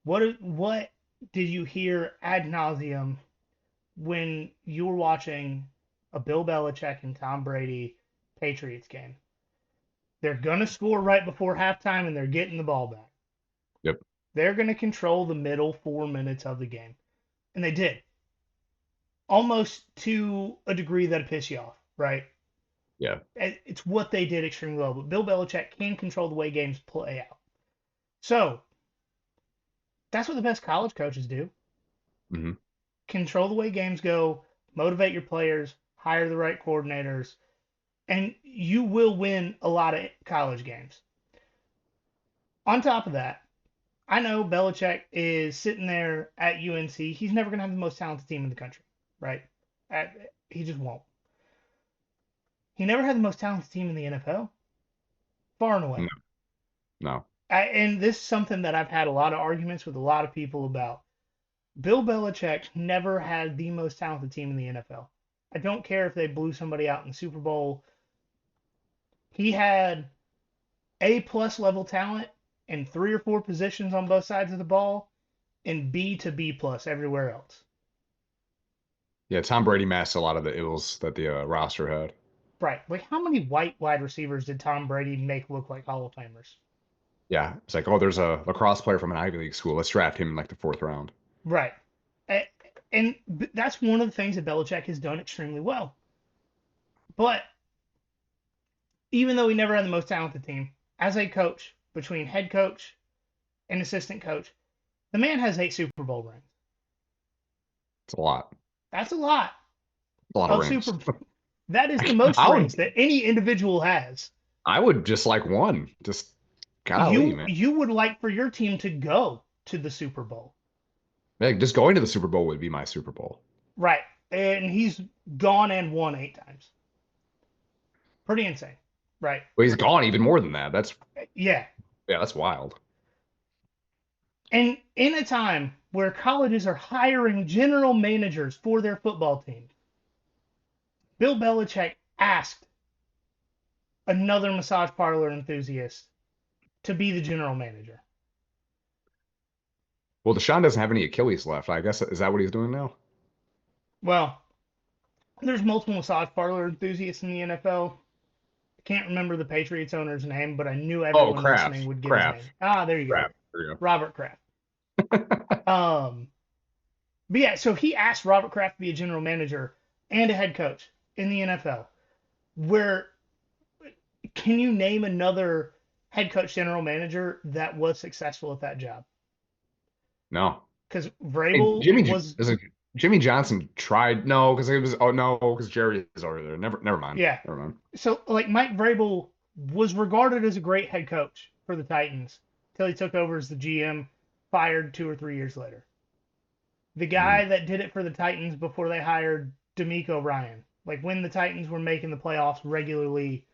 Speaker 3: What did you hear ad nauseum when you were watching a Bill Belichick and Tom Brady Patriots game? They're gonna score right before halftime and they're getting the ball back.
Speaker 4: Yep.
Speaker 3: They're gonna control the middle 4 minutes of the game, and they did, almost to a degree that'll piss you off, right?
Speaker 4: Yeah.
Speaker 3: It's what they did extremely well. But Bill Belichick can control the way games play out. So that's what the best college coaches do.
Speaker 4: Hmm.
Speaker 3: Control the way games go, motivate your players, hire the right coordinators, and you will win a lot of college games. On top of that, I know Belichick is sitting there at UNC. He's never going to have the most talented team in the country, right? He just won't. He never had the most talented team in the NFL, far and away.
Speaker 4: No, no.
Speaker 3: And this is something that I've had a lot of arguments with a lot of people about. Bill Belichick never had the most talented team in the NFL. I don't care if they blew somebody out in the Super Bowl. He had A plus level talent in 3 or 4 positions on both sides of the ball, and B to B plus everywhere else.
Speaker 4: Yeah, Tom Brady masked a lot of the ills that the roster had.
Speaker 3: Right. Like, how many white wide receivers did Tom Brady make look like Hall of Famers?
Speaker 4: Yeah, it's like, oh, there's a lacrosse player from an Ivy League school. Let's draft him in like the 4th round.
Speaker 3: Right. And that's one of the things that Belichick has done extremely well. But even though he never had the most talented team, as a coach, between head coach and assistant coach, the man has 8 Super Bowl rings.
Speaker 4: It's a lot.
Speaker 3: That's a lot
Speaker 4: A lot of
Speaker 3: of
Speaker 4: rings.
Speaker 3: Super. That is the most
Speaker 4: I
Speaker 3: rings
Speaker 4: would,
Speaker 3: that any individual has.
Speaker 4: I would just like one. Just golly,
Speaker 3: You
Speaker 4: man.
Speaker 3: you would like for your team to go to the Super Bowl,
Speaker 4: Like, just going to the Super Bowl would be my Super Bowl.
Speaker 3: right? And he's gone and won 8 times. Pretty insane, right?
Speaker 4: But he's gone even more than that.
Speaker 3: Yeah.
Speaker 4: That's wild.
Speaker 3: And in a time where colleges are hiring general managers for their football teams, Bill Belichick asked another massage parlor enthusiast to be the general manager.
Speaker 4: Well, Deshaun doesn't have any Achilles left. I guess is that what he's doing now?
Speaker 3: Well, there's multiple massage parlor enthusiasts in the NFL. I can't remember the Patriots owner's name, but I knew
Speaker 4: Oh,
Speaker 3: everyone
Speaker 4: Kraft.
Speaker 3: listening would get his name.
Speaker 4: Kraft.
Speaker 3: Ah, there you go.
Speaker 4: Kraft. There you
Speaker 3: Robert Kraft.
Speaker 4: go.
Speaker 3: But yeah, so he asked Robert Kraft to be a general manager and a head coach in the NFL. Where can you name another head coach general manager that was successful at that job?
Speaker 4: No.
Speaker 3: Because
Speaker 4: Hey,
Speaker 3: Vrabel was,
Speaker 4: Jimmy Johnson tried. No, because it was. Oh no, because Jerry is already there. Never mind.
Speaker 3: yeah.
Speaker 4: Never mind.
Speaker 3: So like Mike Vrabel was regarded as a great head coach for the Titans until he took over as the GM, fired 2 or 3 years later. The guy that did it for the Titans before they hired D'Amico Ryan, like when the Titans were making the playoffs regularly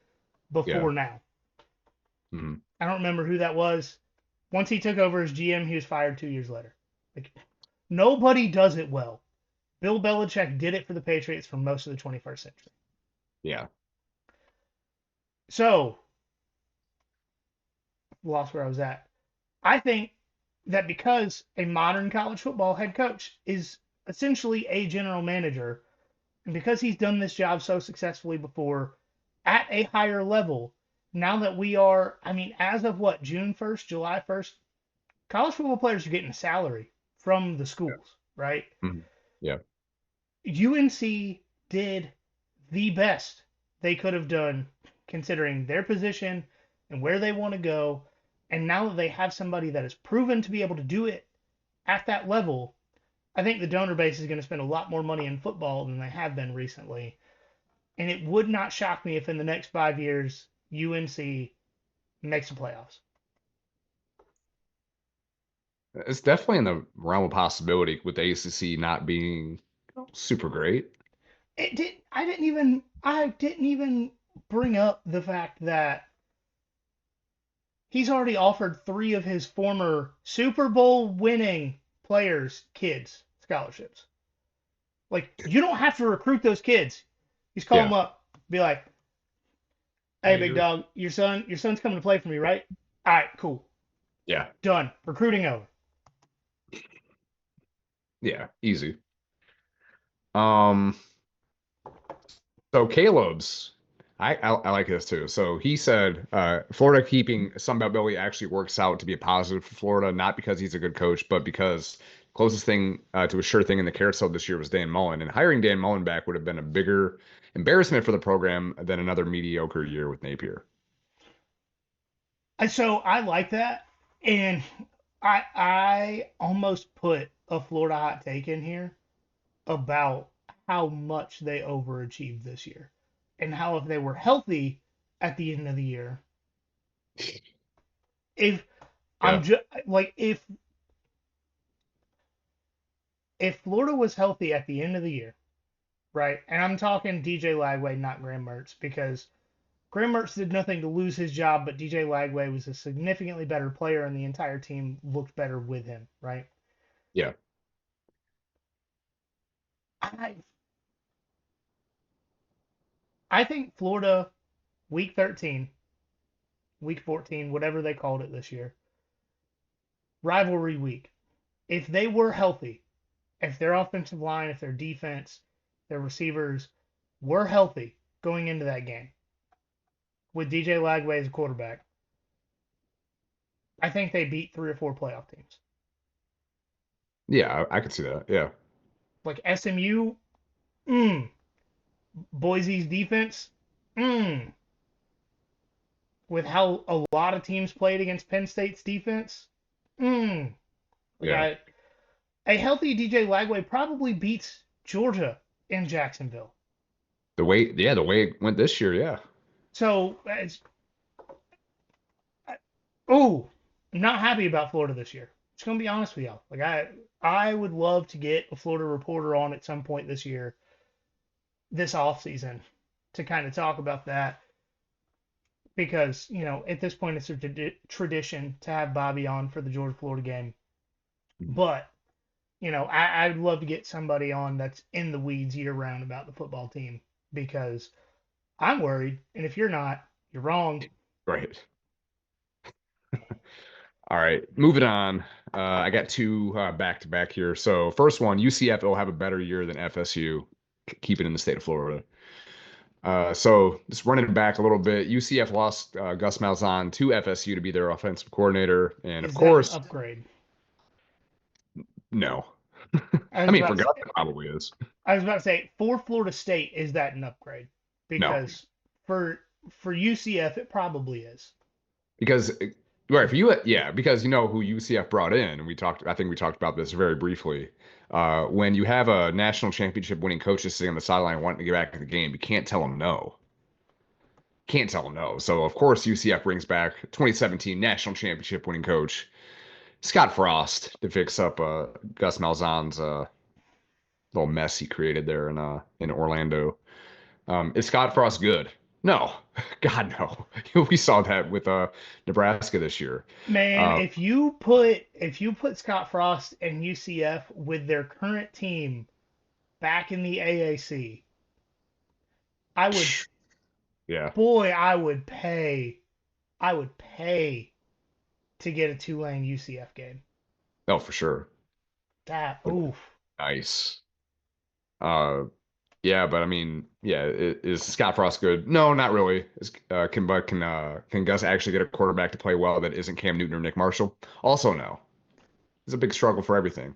Speaker 3: before now.
Speaker 4: Mm-hmm.
Speaker 3: I don't remember who that was. Once he took over as GM, he was fired 2 years later. Like nobody does it well. Bill Belichick did it for the Patriots for most of the 21st century.
Speaker 4: Yeah.
Speaker 3: So, lost where I was at. I think that because a modern college football head coach is essentially a general manager, and because he's done this job so successfully before at a higher level, now that we are, I mean, as of what, June 1st, July 1st, college football players are getting a salary from the schools, right?
Speaker 4: Mm-hmm. Yeah.
Speaker 3: UNC did the best they could have done considering their position and where they want to go. And now that they have somebody that is proven to be able to do it at that level, I think the donor base is going to spend a lot more money in football than they have been recently. And it would not shock me if in the next 5 years, UNC makes the playoffs.
Speaker 4: It's definitely in the realm of possibility with the ACC not being super great.
Speaker 3: I didn't even bring up the fact that he's already offered 3 of his former Super Bowl winning players kids scholarships. Like you don't have to recruit those kids. He's call them up, be like, "Hey, big dog, your son's coming to play for me, right? All right, cool.
Speaker 4: Yeah.
Speaker 3: Done. Recruiting over."
Speaker 4: Yeah, easy. So Caleb's, I like this too. So he said Florida keeping Sunbelt Billy actually works out to be a positive for Florida, not because he's a good coach, but because closest thing to a sure thing in the carousel this year was Dan Mullen, and hiring Dan Mullen back would have been a bigger embarrassment for the program than another mediocre year with Napier.
Speaker 3: And so I like that. And I almost put a Florida hot take in here about how much they overachieved this year, and how if they were healthy at the end of the year, if I'm
Speaker 4: Yeah.
Speaker 3: just like if Florida was healthy at the end of the year, right? And I'm talking DJ Lagway, not Graham Mertz, because Graham Mertz did nothing to lose his job, but DJ Lagway was a significantly better player, and the entire team looked better with him, right?
Speaker 4: Yeah.
Speaker 3: I I think Florida week 13, week 14, whatever they called it this year, rivalry week. If they were healthy, if their offensive line, if their defense, their receivers were healthy going into that game with DJ Lagway as a quarterback, I think they beat 3 or 4 playoff teams.
Speaker 4: Yeah, I could see that. Yeah.
Speaker 3: Like SMU, mm, Boise's defense, mm, with how a lot of teams played against Penn State's defense, mm, like
Speaker 4: Yeah.
Speaker 3: a healthy DJ Lagway probably beats Georgia in Jacksonville.
Speaker 4: The way it went this year, yeah.
Speaker 3: So, oh, I'm not happy about Florida this year. Just gonna be honest with y'all. Like I would love to get a Florida reporter on at some point this year, this off season, to kind of talk about that, because at this point it's a tradition to have Bobby on for the Georgia Florida game. But I'd love to get somebody on that's in the weeds year round about the football team, because I'm worried, and if you're not, you're wrong.
Speaker 4: Right. All right, moving on. I got two back to back here. So first one, UCF will have a better year than FSU. Keep it in the state of Florida. So just running it back a little bit, UCF lost Gus Malzahn to FSU to be their offensive coordinator, and of
Speaker 3: Is that an
Speaker 4: course,
Speaker 3: upgrade?
Speaker 4: no.
Speaker 3: I
Speaker 4: I
Speaker 3: was
Speaker 4: mean, for
Speaker 3: about to
Speaker 4: Gus,
Speaker 3: say,
Speaker 4: it probably is.
Speaker 3: I was about to say for Florida State, is that an upgrade?
Speaker 4: No,
Speaker 3: Because for UCF, it probably is.
Speaker 4: because right for you, yeah, because you know who UCF brought in, and we talked. I think we talked about this very briefly. When you have a national championship winning coach just sitting on the sideline wanting to get back to the game, you can't tell him no. Can't tell him no. So of course UCF brings back 2017 national championship winning coach Scott Frost to fix up Gus Malzahn's little mess he created there in Orlando. Is Scott Frost good? No, God no. We saw that with Nebraska this year.
Speaker 3: Man,
Speaker 4: Uh,
Speaker 3: if you put Scott Frost and UCF with their current team back in the AAC, I would
Speaker 4: yeah,
Speaker 3: boy, I would pay to get a Tulane UCF game.
Speaker 4: no, for sure.
Speaker 3: That
Speaker 4: But
Speaker 3: oof.
Speaker 4: nice. Uh, yeah, but I mean, yeah, is Scott Frost good? No, not really. Can Gus actually get a quarterback to play well that isn't Cam Newton or Nick Marshall? Also, no. It's a big struggle for everything.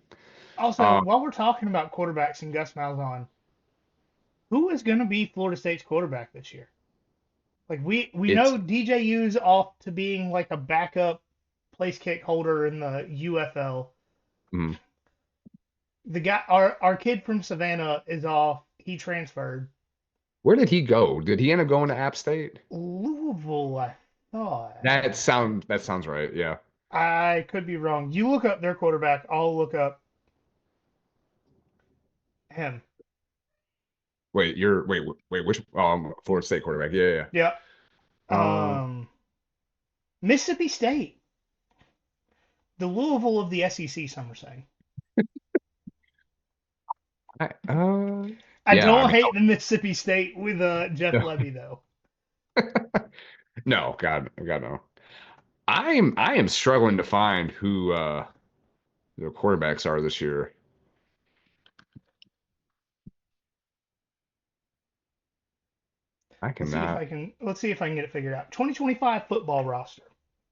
Speaker 3: Also,
Speaker 4: Um,
Speaker 3: while we're talking about quarterbacks and Gus Malzahn, who is going to be Florida State's quarterback this year? Like we
Speaker 4: it's
Speaker 3: know DJU's off to being like a backup place kick holder in the UFL.
Speaker 4: mm,
Speaker 3: The guy, our kid from Savannah, is off. He transferred.
Speaker 4: where did he go? Did he end up going to App State?
Speaker 3: Louisville, I thought.
Speaker 4: That sounds right. Yeah.
Speaker 3: I could be wrong. You look up their quarterback. I'll look up him.
Speaker 4: Wait, which Florida State quarterback? Yeah,
Speaker 3: Yeah.
Speaker 4: yeah.
Speaker 3: Mississippi State, the Louisville of the SEC. Some are saying.
Speaker 4: I,
Speaker 3: I
Speaker 4: yeah, I
Speaker 3: don't
Speaker 4: mean,
Speaker 3: hate the Mississippi State with Jeff
Speaker 4: no,
Speaker 3: Levy though.
Speaker 4: no, God, no. I am struggling to find who the quarterbacks are this year. I
Speaker 3: Let's see if
Speaker 4: cannot.
Speaker 3: I can. Let's see if I can get it figured out. 2025 football roster.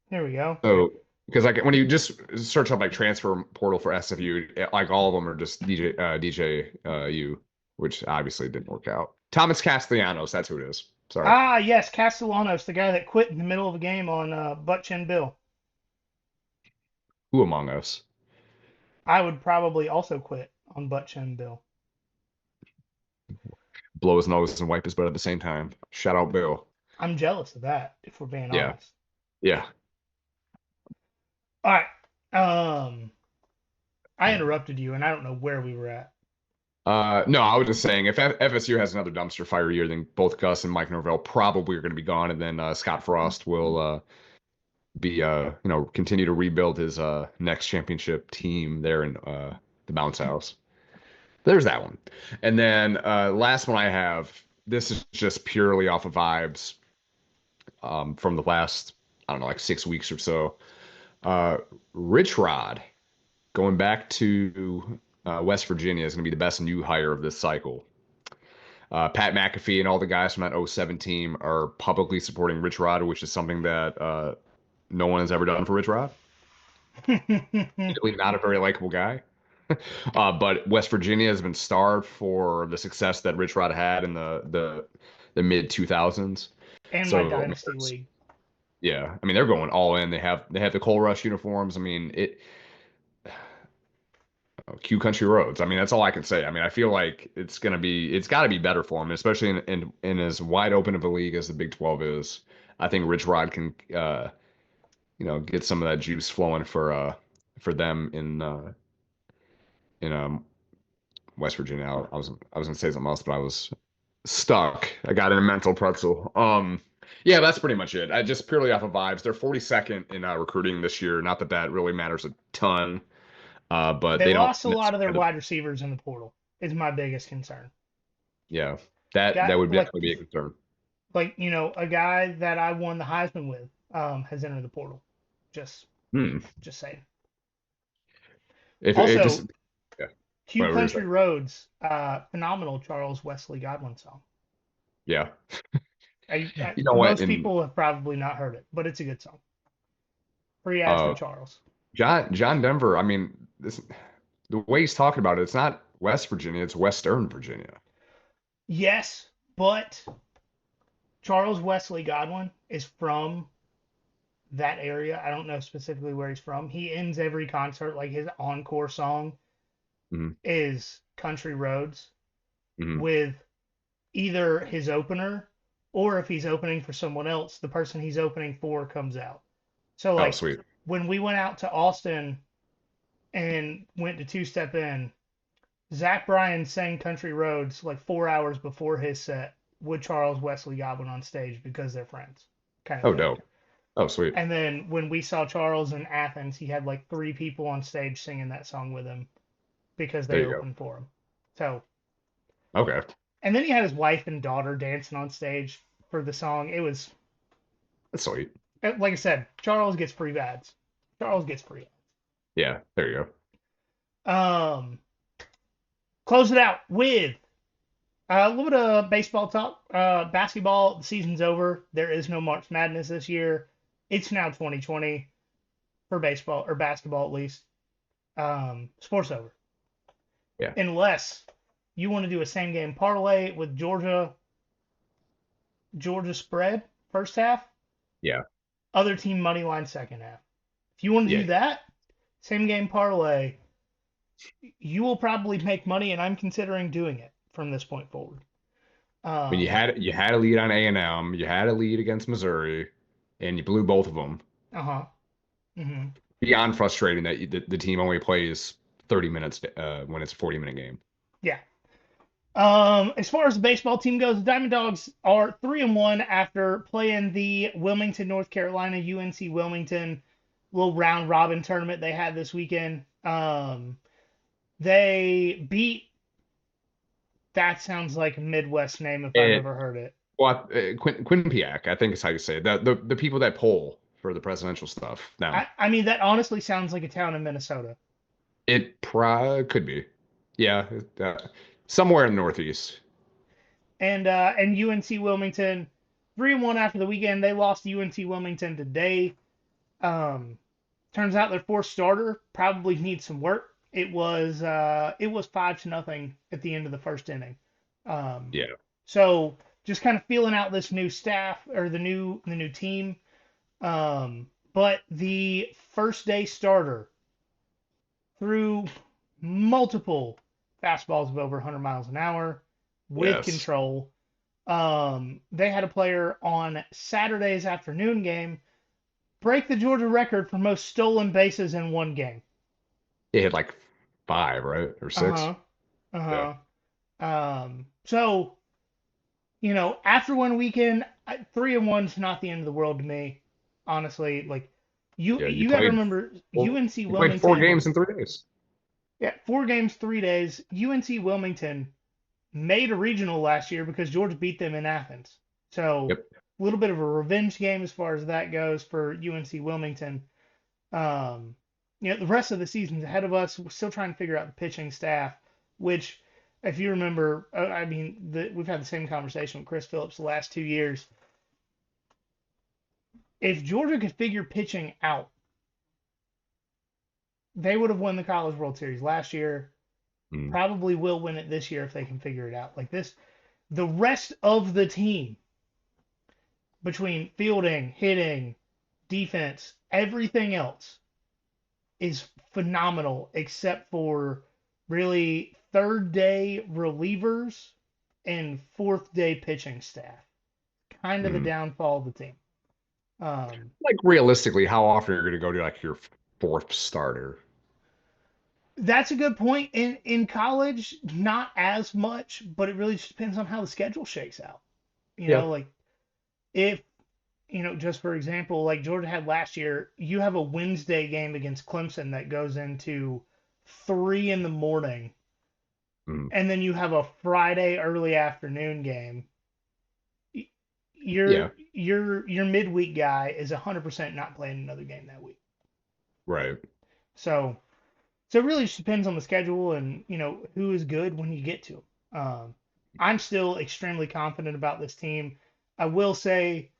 Speaker 3: There we go.
Speaker 4: So because like when you just search up like transfer portal for SFU, like all of them are just DJ which obviously didn't work out. Thomas Castellanos, that's who it is. Sorry.
Speaker 3: Yes, Castellanos, the guy that quit in the middle of a game on Butt Chin Bill.
Speaker 4: Who among us?
Speaker 3: I would probably also quit on Butt Chin Bill.
Speaker 4: Blow his nose and wipe his butt at the same time. Shout out Bill.
Speaker 3: I'm jealous of that, if we're being
Speaker 4: Yeah.
Speaker 3: honest.
Speaker 4: Yeah.
Speaker 3: All right. I interrupted you, and I don't know where we were at.
Speaker 4: No, I was just saying if FSU has another dumpster fire year, then both Gus and Mike Norvell probably are going to be gone, and then Scott Frost will be continue to rebuild his next championship team there in the Bounce House. There's that one, and then last one I have. This is just purely off of vibes from the last I don't know like 6 weeks or so. Uh, Rich Rod going back to West Virginia is going to be the best new hire of this cycle. Pat McAfee and all the guys from that '07 team are publicly supporting Rich Rod, which is something that no one has ever done for Rich Rod. Really not a very likable guy. But West Virginia has been starved for the success that Rich Rod had in the mid 2000s.
Speaker 3: And my
Speaker 4: So I mean,
Speaker 3: Dynasty League.
Speaker 4: yeah, I mean they're going all in. They have the Coal Rush uniforms. I mean Q Country Roads. I mean, that's all I can say. I mean, I feel like it's got to be better for him, especially in as wide open of a league as the Big 12 is. I think Rich Rod can, get some of that juice flowing for them in West Virginia. I was gonna say something else, but I was stuck. I got in a mental pretzel. Yeah, that's pretty much it. I just purely off of vibes. They're 42nd in recruiting this year. Not that that really matters a ton. But
Speaker 3: They
Speaker 4: they don't
Speaker 3: lost a lot of their
Speaker 4: necessarily.
Speaker 3: wide receivers in the portal. Is my biggest concern.
Speaker 4: Yeah, that
Speaker 3: Got
Speaker 4: would
Speaker 3: like
Speaker 4: definitely be a concern.
Speaker 3: a guy that I won the Heisman with has entered the portal. Just
Speaker 4: Hmm.
Speaker 3: just saying.
Speaker 4: If it just,
Speaker 3: Also,
Speaker 4: yeah,
Speaker 3: Q
Speaker 4: whatever it is.
Speaker 3: Country Roads, phenomenal Charles Wesley Godwin song.
Speaker 4: Yeah, you know what?
Speaker 3: Most
Speaker 4: And
Speaker 3: people have probably not heard it, but it's a good song. Free ads for
Speaker 4: uh,
Speaker 3: Charles.
Speaker 4: John Denver. I mean, the way he's talking about it, it's not West Virginia, it's Western Virginia.
Speaker 3: Yes, but Charles Wesley Godwin is from that area. I don't know specifically where he's from. He ends every concert like his encore song
Speaker 4: Hmm.
Speaker 3: is Country Roads
Speaker 4: Hmm.
Speaker 3: with either his opener or if he's opening for someone else, the person he's opening for comes out. So
Speaker 4: Oh,
Speaker 3: like
Speaker 4: sweet.
Speaker 3: when we went out to Austin and went to Two Step In, Zach Bryan sang Country Roads like 4 hours before his set with Charles Wesley Godwin on stage because they're friends, kind of
Speaker 4: Oh,
Speaker 3: thing.
Speaker 4: dope. Oh, sweet.
Speaker 3: And then when we saw Charles in Athens, he had like three people on stage singing that song with him because
Speaker 4: There
Speaker 3: they
Speaker 4: you go.
Speaker 3: opened for him. So,
Speaker 4: Okay,
Speaker 3: and then he had his wife and daughter dancing on stage for the song. It was,
Speaker 4: that's sweet.
Speaker 3: like I said, Charles gets free ads. Charles gets free
Speaker 4: Yeah, there you
Speaker 3: ads. Close it out with a little bit of baseball talk. Basketball, the season's over. There is no March Madness this year. It's now 2020 for baseball, or basketball at least. Sports over.
Speaker 4: Yeah.
Speaker 3: Unless you want to do a same game parlay with Georgia spread first half,
Speaker 4: Yeah.
Speaker 3: other team money line second half. If you want to
Speaker 4: Yeah.
Speaker 3: do that, same game parlay, you will probably make money, and I'm considering doing it from this point forward.
Speaker 4: I mean, you had a lead on A&M, you had a lead against Missouri, and you blew both of them.
Speaker 3: Uh-huh. Mm-hmm.
Speaker 4: Beyond frustrating that the team only plays 30 minutes when it's a 40-minute game.
Speaker 3: Yeah. As far as the baseball team goes, the Diamond Dogs are 3-1 after playing the Wilmington, North Carolina, UNC Wilmington little round robin tournament they had this weekend. They beat. That sounds like a Midwest name if I've
Speaker 4: And
Speaker 3: ever heard it.
Speaker 4: well, Quinnipiac, I think is how you say it. The people that poll for the presidential stuff. Them.
Speaker 3: I mean, that honestly sounds like a town in Minnesota.
Speaker 4: It could be. Yeah, somewhere in the Northeast.
Speaker 3: And UNC Wilmington 3-1 after the weekend. They lost to UNC Wilmington today. Turns out their fourth starter probably needs some work. It was 5-0 at the end of the first inning.
Speaker 4: Yeah.
Speaker 3: So just kind of feeling out this new staff or the new team. But the first day starter threw multiple fastballs of over 100 miles an hour with
Speaker 4: Yes.
Speaker 3: control. They had a player on Saturday's afternoon game break the Georgia record for most stolen bases in one game.
Speaker 4: It hit like 5, right? Or
Speaker 3: Uh
Speaker 4: 6.
Speaker 3: huh. Uh
Speaker 4: Yeah.
Speaker 3: So after one weekend, 3-1's not the end of the world to me. Honestly, like you
Speaker 4: Yeah. You
Speaker 3: you got to
Speaker 4: played
Speaker 3: remember
Speaker 4: four,
Speaker 3: UNC
Speaker 4: you played 4 games
Speaker 3: Wilmington.
Speaker 4: in 3 days.
Speaker 3: Yeah, 4 games, 3 days. UNC Wilmington made a regional last year because Georgia beat them in Athens. So
Speaker 4: Yep.
Speaker 3: a little bit of a revenge game as far as that goes for UNC Wilmington. Um, the rest of the season's ahead of us. We're still trying to figure out the pitching staff, which, if you remember, I mean, we've had the same conversation with Chris Phillips the last 2 years. If Georgia could figure pitching out, they would have won the College World Series last year.
Speaker 4: Mm.
Speaker 3: Probably will win it this year if they can figure it out. Like this, the rest of the team between fielding, hitting, defense, everything else is phenomenal except for really third day relievers and fourth day pitching staff. Kind of the
Speaker 4: Mm.
Speaker 3: downfall of the team. Um,
Speaker 4: Like realistically, how often are you going to go to like your fourth starter?
Speaker 3: that's a good point. In college, not as much, but it really just depends on how the schedule shakes out.
Speaker 4: Yeah.
Speaker 3: Like if just for example, like Georgia had last year, you have a Wednesday game against Clemson that goes into 3 in the morning,
Speaker 4: Mm.
Speaker 3: and then you have a Friday early afternoon game.
Speaker 4: Yeah.
Speaker 3: Your midweek guy is 100% not playing another game that week.
Speaker 4: Right.
Speaker 3: So it really just depends on the schedule and who is good when you get to them. I'm still extremely confident about this team. I will say,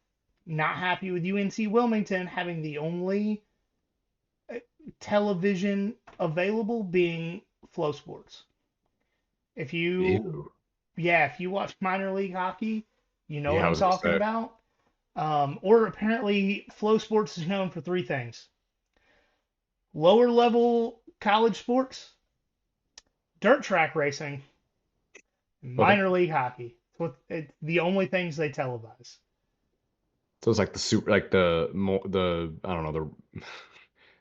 Speaker 3: not happy with UNC Wilmington having the only television available being Flow Sports. If you,
Speaker 4: Ew.
Speaker 3: yeah, if you watch minor league hockey, you know what
Speaker 4: Yeah, I
Speaker 3: I'm
Speaker 4: was gonna
Speaker 3: talking
Speaker 4: say.
Speaker 3: about. Or apparently, Flow Sports is known for three things: lower level college sports, dirt track racing, and
Speaker 4: Okay.
Speaker 3: minor league hockey. It's the only things they televise.
Speaker 4: So it's like the super, like the I don't know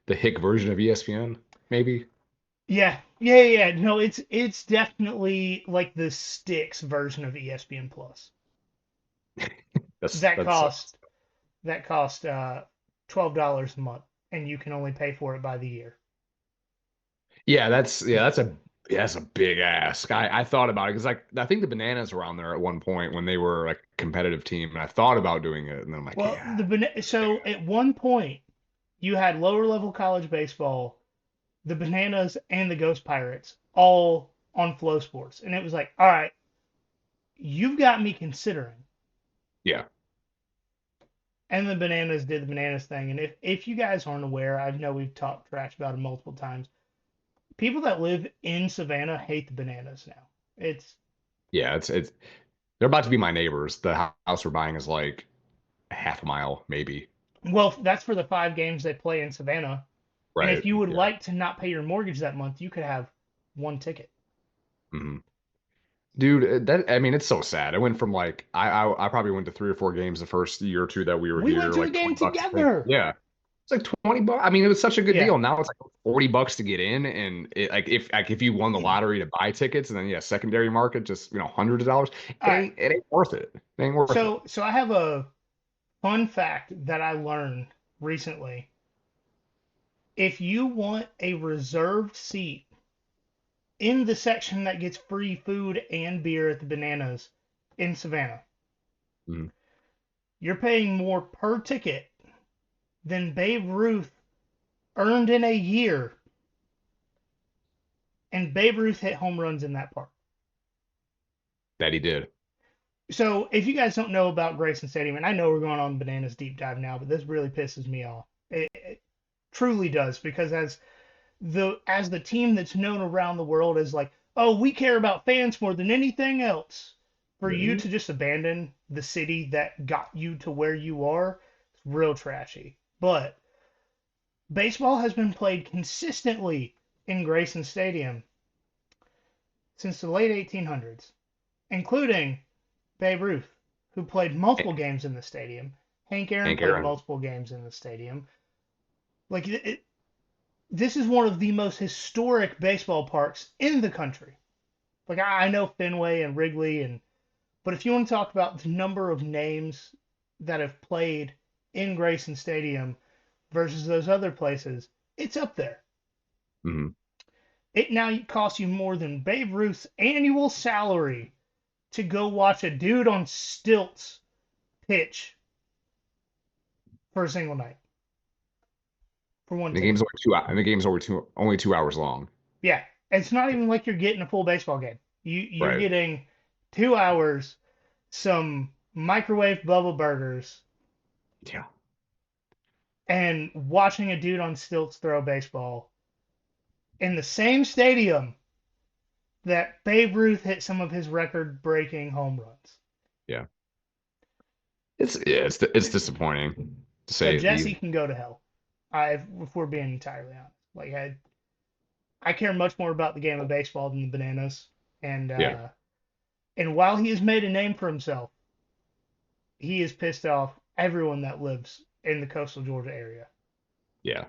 Speaker 4: the hick version of ESPN, maybe.
Speaker 3: Yeah, yeah. No, it's definitely like the Sticks version of ESPN Plus. That
Speaker 4: That sucks.
Speaker 3: cost that cost $12 a month, and you can only pay for it by the year.
Speaker 4: Yeah, that's a big ask. I thought about it because like I think the Bananas were on there at one point when they were like a competitive team, and I thought about doing it, and then I'm like,
Speaker 3: Well,
Speaker 4: yeah,
Speaker 3: so at one point you had lower level college baseball, the Bananas and the Ghost Pirates all on Flow Sports, and it was like, all right, you've got me considering.
Speaker 4: yeah,
Speaker 3: And the Bananas did the Bananas thing, and if you guys aren't aware, I know we've talked trash about it multiple times. People that live in Savannah hate the Bananas now. It's
Speaker 4: yeah. It's they're about to be my neighbors. The house we're buying is like half a mile, maybe.
Speaker 3: Well, that's for the 5 games they play in Savannah. And
Speaker 4: Right.
Speaker 3: if you would
Speaker 4: Yeah.
Speaker 3: like to not pay your mortgage that month, you could have one ticket.
Speaker 4: Mhm. Dude, that I mean, it's so sad. I went from like I probably went to 3 or 4 games the first year or two that we were
Speaker 3: We went
Speaker 4: here,
Speaker 3: to a
Speaker 4: like
Speaker 3: game
Speaker 4: 20 bucks. I think.
Speaker 3: together.
Speaker 4: Yeah, it's like 20 bucks. I mean, it was such a good
Speaker 3: Yeah.
Speaker 4: deal. Now it's like 40 bucks to get in, and like if you won the lottery to buy tickets, and then yeah, secondary market just hundreds of dollars.
Speaker 3: All right.
Speaker 4: It ain't worth it. It ain't worth it.
Speaker 3: So I have a fun fact that I learned recently. If you want a reserved seat in the section that gets free food and beer at the Bananas in Savannah,
Speaker 4: Mhm.
Speaker 3: you're paying more per ticket than Babe Ruth earned in a year, and Babe Ruth hit home runs in that park.
Speaker 4: That he did.
Speaker 3: So if you guys don't know about Grayson Stadium, and I know we're going on Bananas deep dive now, but this really pisses me off. It truly does, because as the team that's known around the world as like, oh, we care about fans more than anything else. For you
Speaker 4: Mhm.
Speaker 3: to just abandon the city that got you to where you are, it's real trashy. But baseball has been played consistently in Grayson Stadium since the late 1800s, including Babe Ruth, who played multiple games in the stadium. Hank Aaron
Speaker 4: Hank
Speaker 3: played
Speaker 4: Aaron.
Speaker 3: multiple games in the stadium. Like this is one of the most historic baseball parks in the country. Like I know Fenway and Wrigley, but if you want to talk about the number of names that have played in Grayson Stadium versus those other places, it's up there.
Speaker 4: Hmm.
Speaker 3: It now costs you more than Babe Ruth's annual salary to go watch a dude on stilts pitch for a single night for one
Speaker 4: The game's
Speaker 3: ticket.
Speaker 4: only and the game's only 2 hours long.
Speaker 3: Yeah, it's not even like you're getting a full baseball game. You're
Speaker 4: Right.
Speaker 3: getting 2 hours, some microwave bubble burgers,
Speaker 4: Yeah.
Speaker 3: and watching a dude on stilts throw a baseball in the same stadium that Babe Ruth hit some of his record-breaking home runs.
Speaker 4: Yeah. It's disappointing to
Speaker 3: So
Speaker 4: say the
Speaker 3: Jesse can go to hell. If we're being entirely honest, like I care much more about the game of baseball than the bananas. And
Speaker 4: yeah.
Speaker 3: and while he has made a name for himself, he has pissed off everyone that lives in the coastal Georgia area.
Speaker 4: Yeah.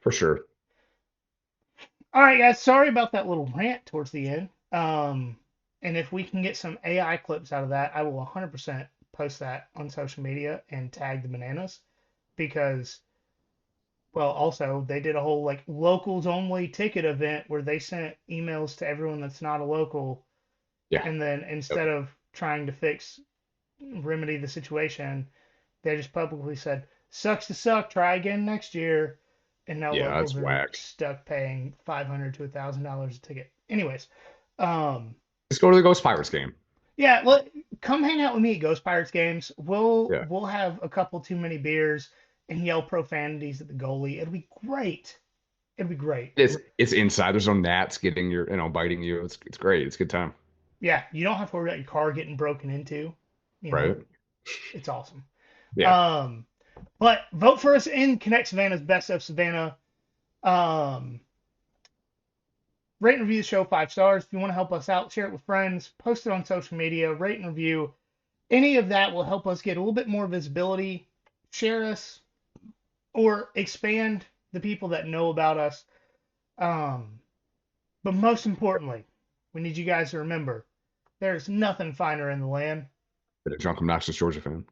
Speaker 4: For sure.
Speaker 3: All right, guys. Sorry about that little rant towards the end. And if we can get some AI clips out of that, I will 100% post that on social media and tag the bananas because, well, also they did a whole like locals only ticket event where they sent emails to everyone that's not a local,
Speaker 4: Yeah.
Speaker 3: and then instead of trying to remedy the situation, they just publicly said, "Sucks to suck. Try again next year." And now
Speaker 4: Yeah, that's
Speaker 3: locals are
Speaker 4: whack.
Speaker 3: stuck paying $500 to $1,000 a ticket. Anyways, um,
Speaker 4: Let's go to the Ghost Pirates game.
Speaker 3: yeah, come hang out with me at Ghost Pirates games. We'll
Speaker 4: Yeah.
Speaker 3: we'll have a couple too many beers and yell profanities at the goalie. It'll be great. It'll be great.
Speaker 4: It's inside. There's no gnats getting biting you. It's great. It's a good time.
Speaker 3: Yeah, you don't have to worry about your car getting broken into. You know,
Speaker 4: Right?
Speaker 3: it's awesome.
Speaker 4: Yeah.
Speaker 3: Um, but vote for us in Connect Savannah's Best of Savannah. Um, Rate and review the show 5 stars. If you want to help us out, share it with friends, post it on social media, rate and review. Any of that will help us get a little bit more visibility, share us, or expand the people that know about us. Um, but most importantly, we need you guys to remember there's nothing finer in the land
Speaker 4: But a drunk, obnoxious Georgia fan.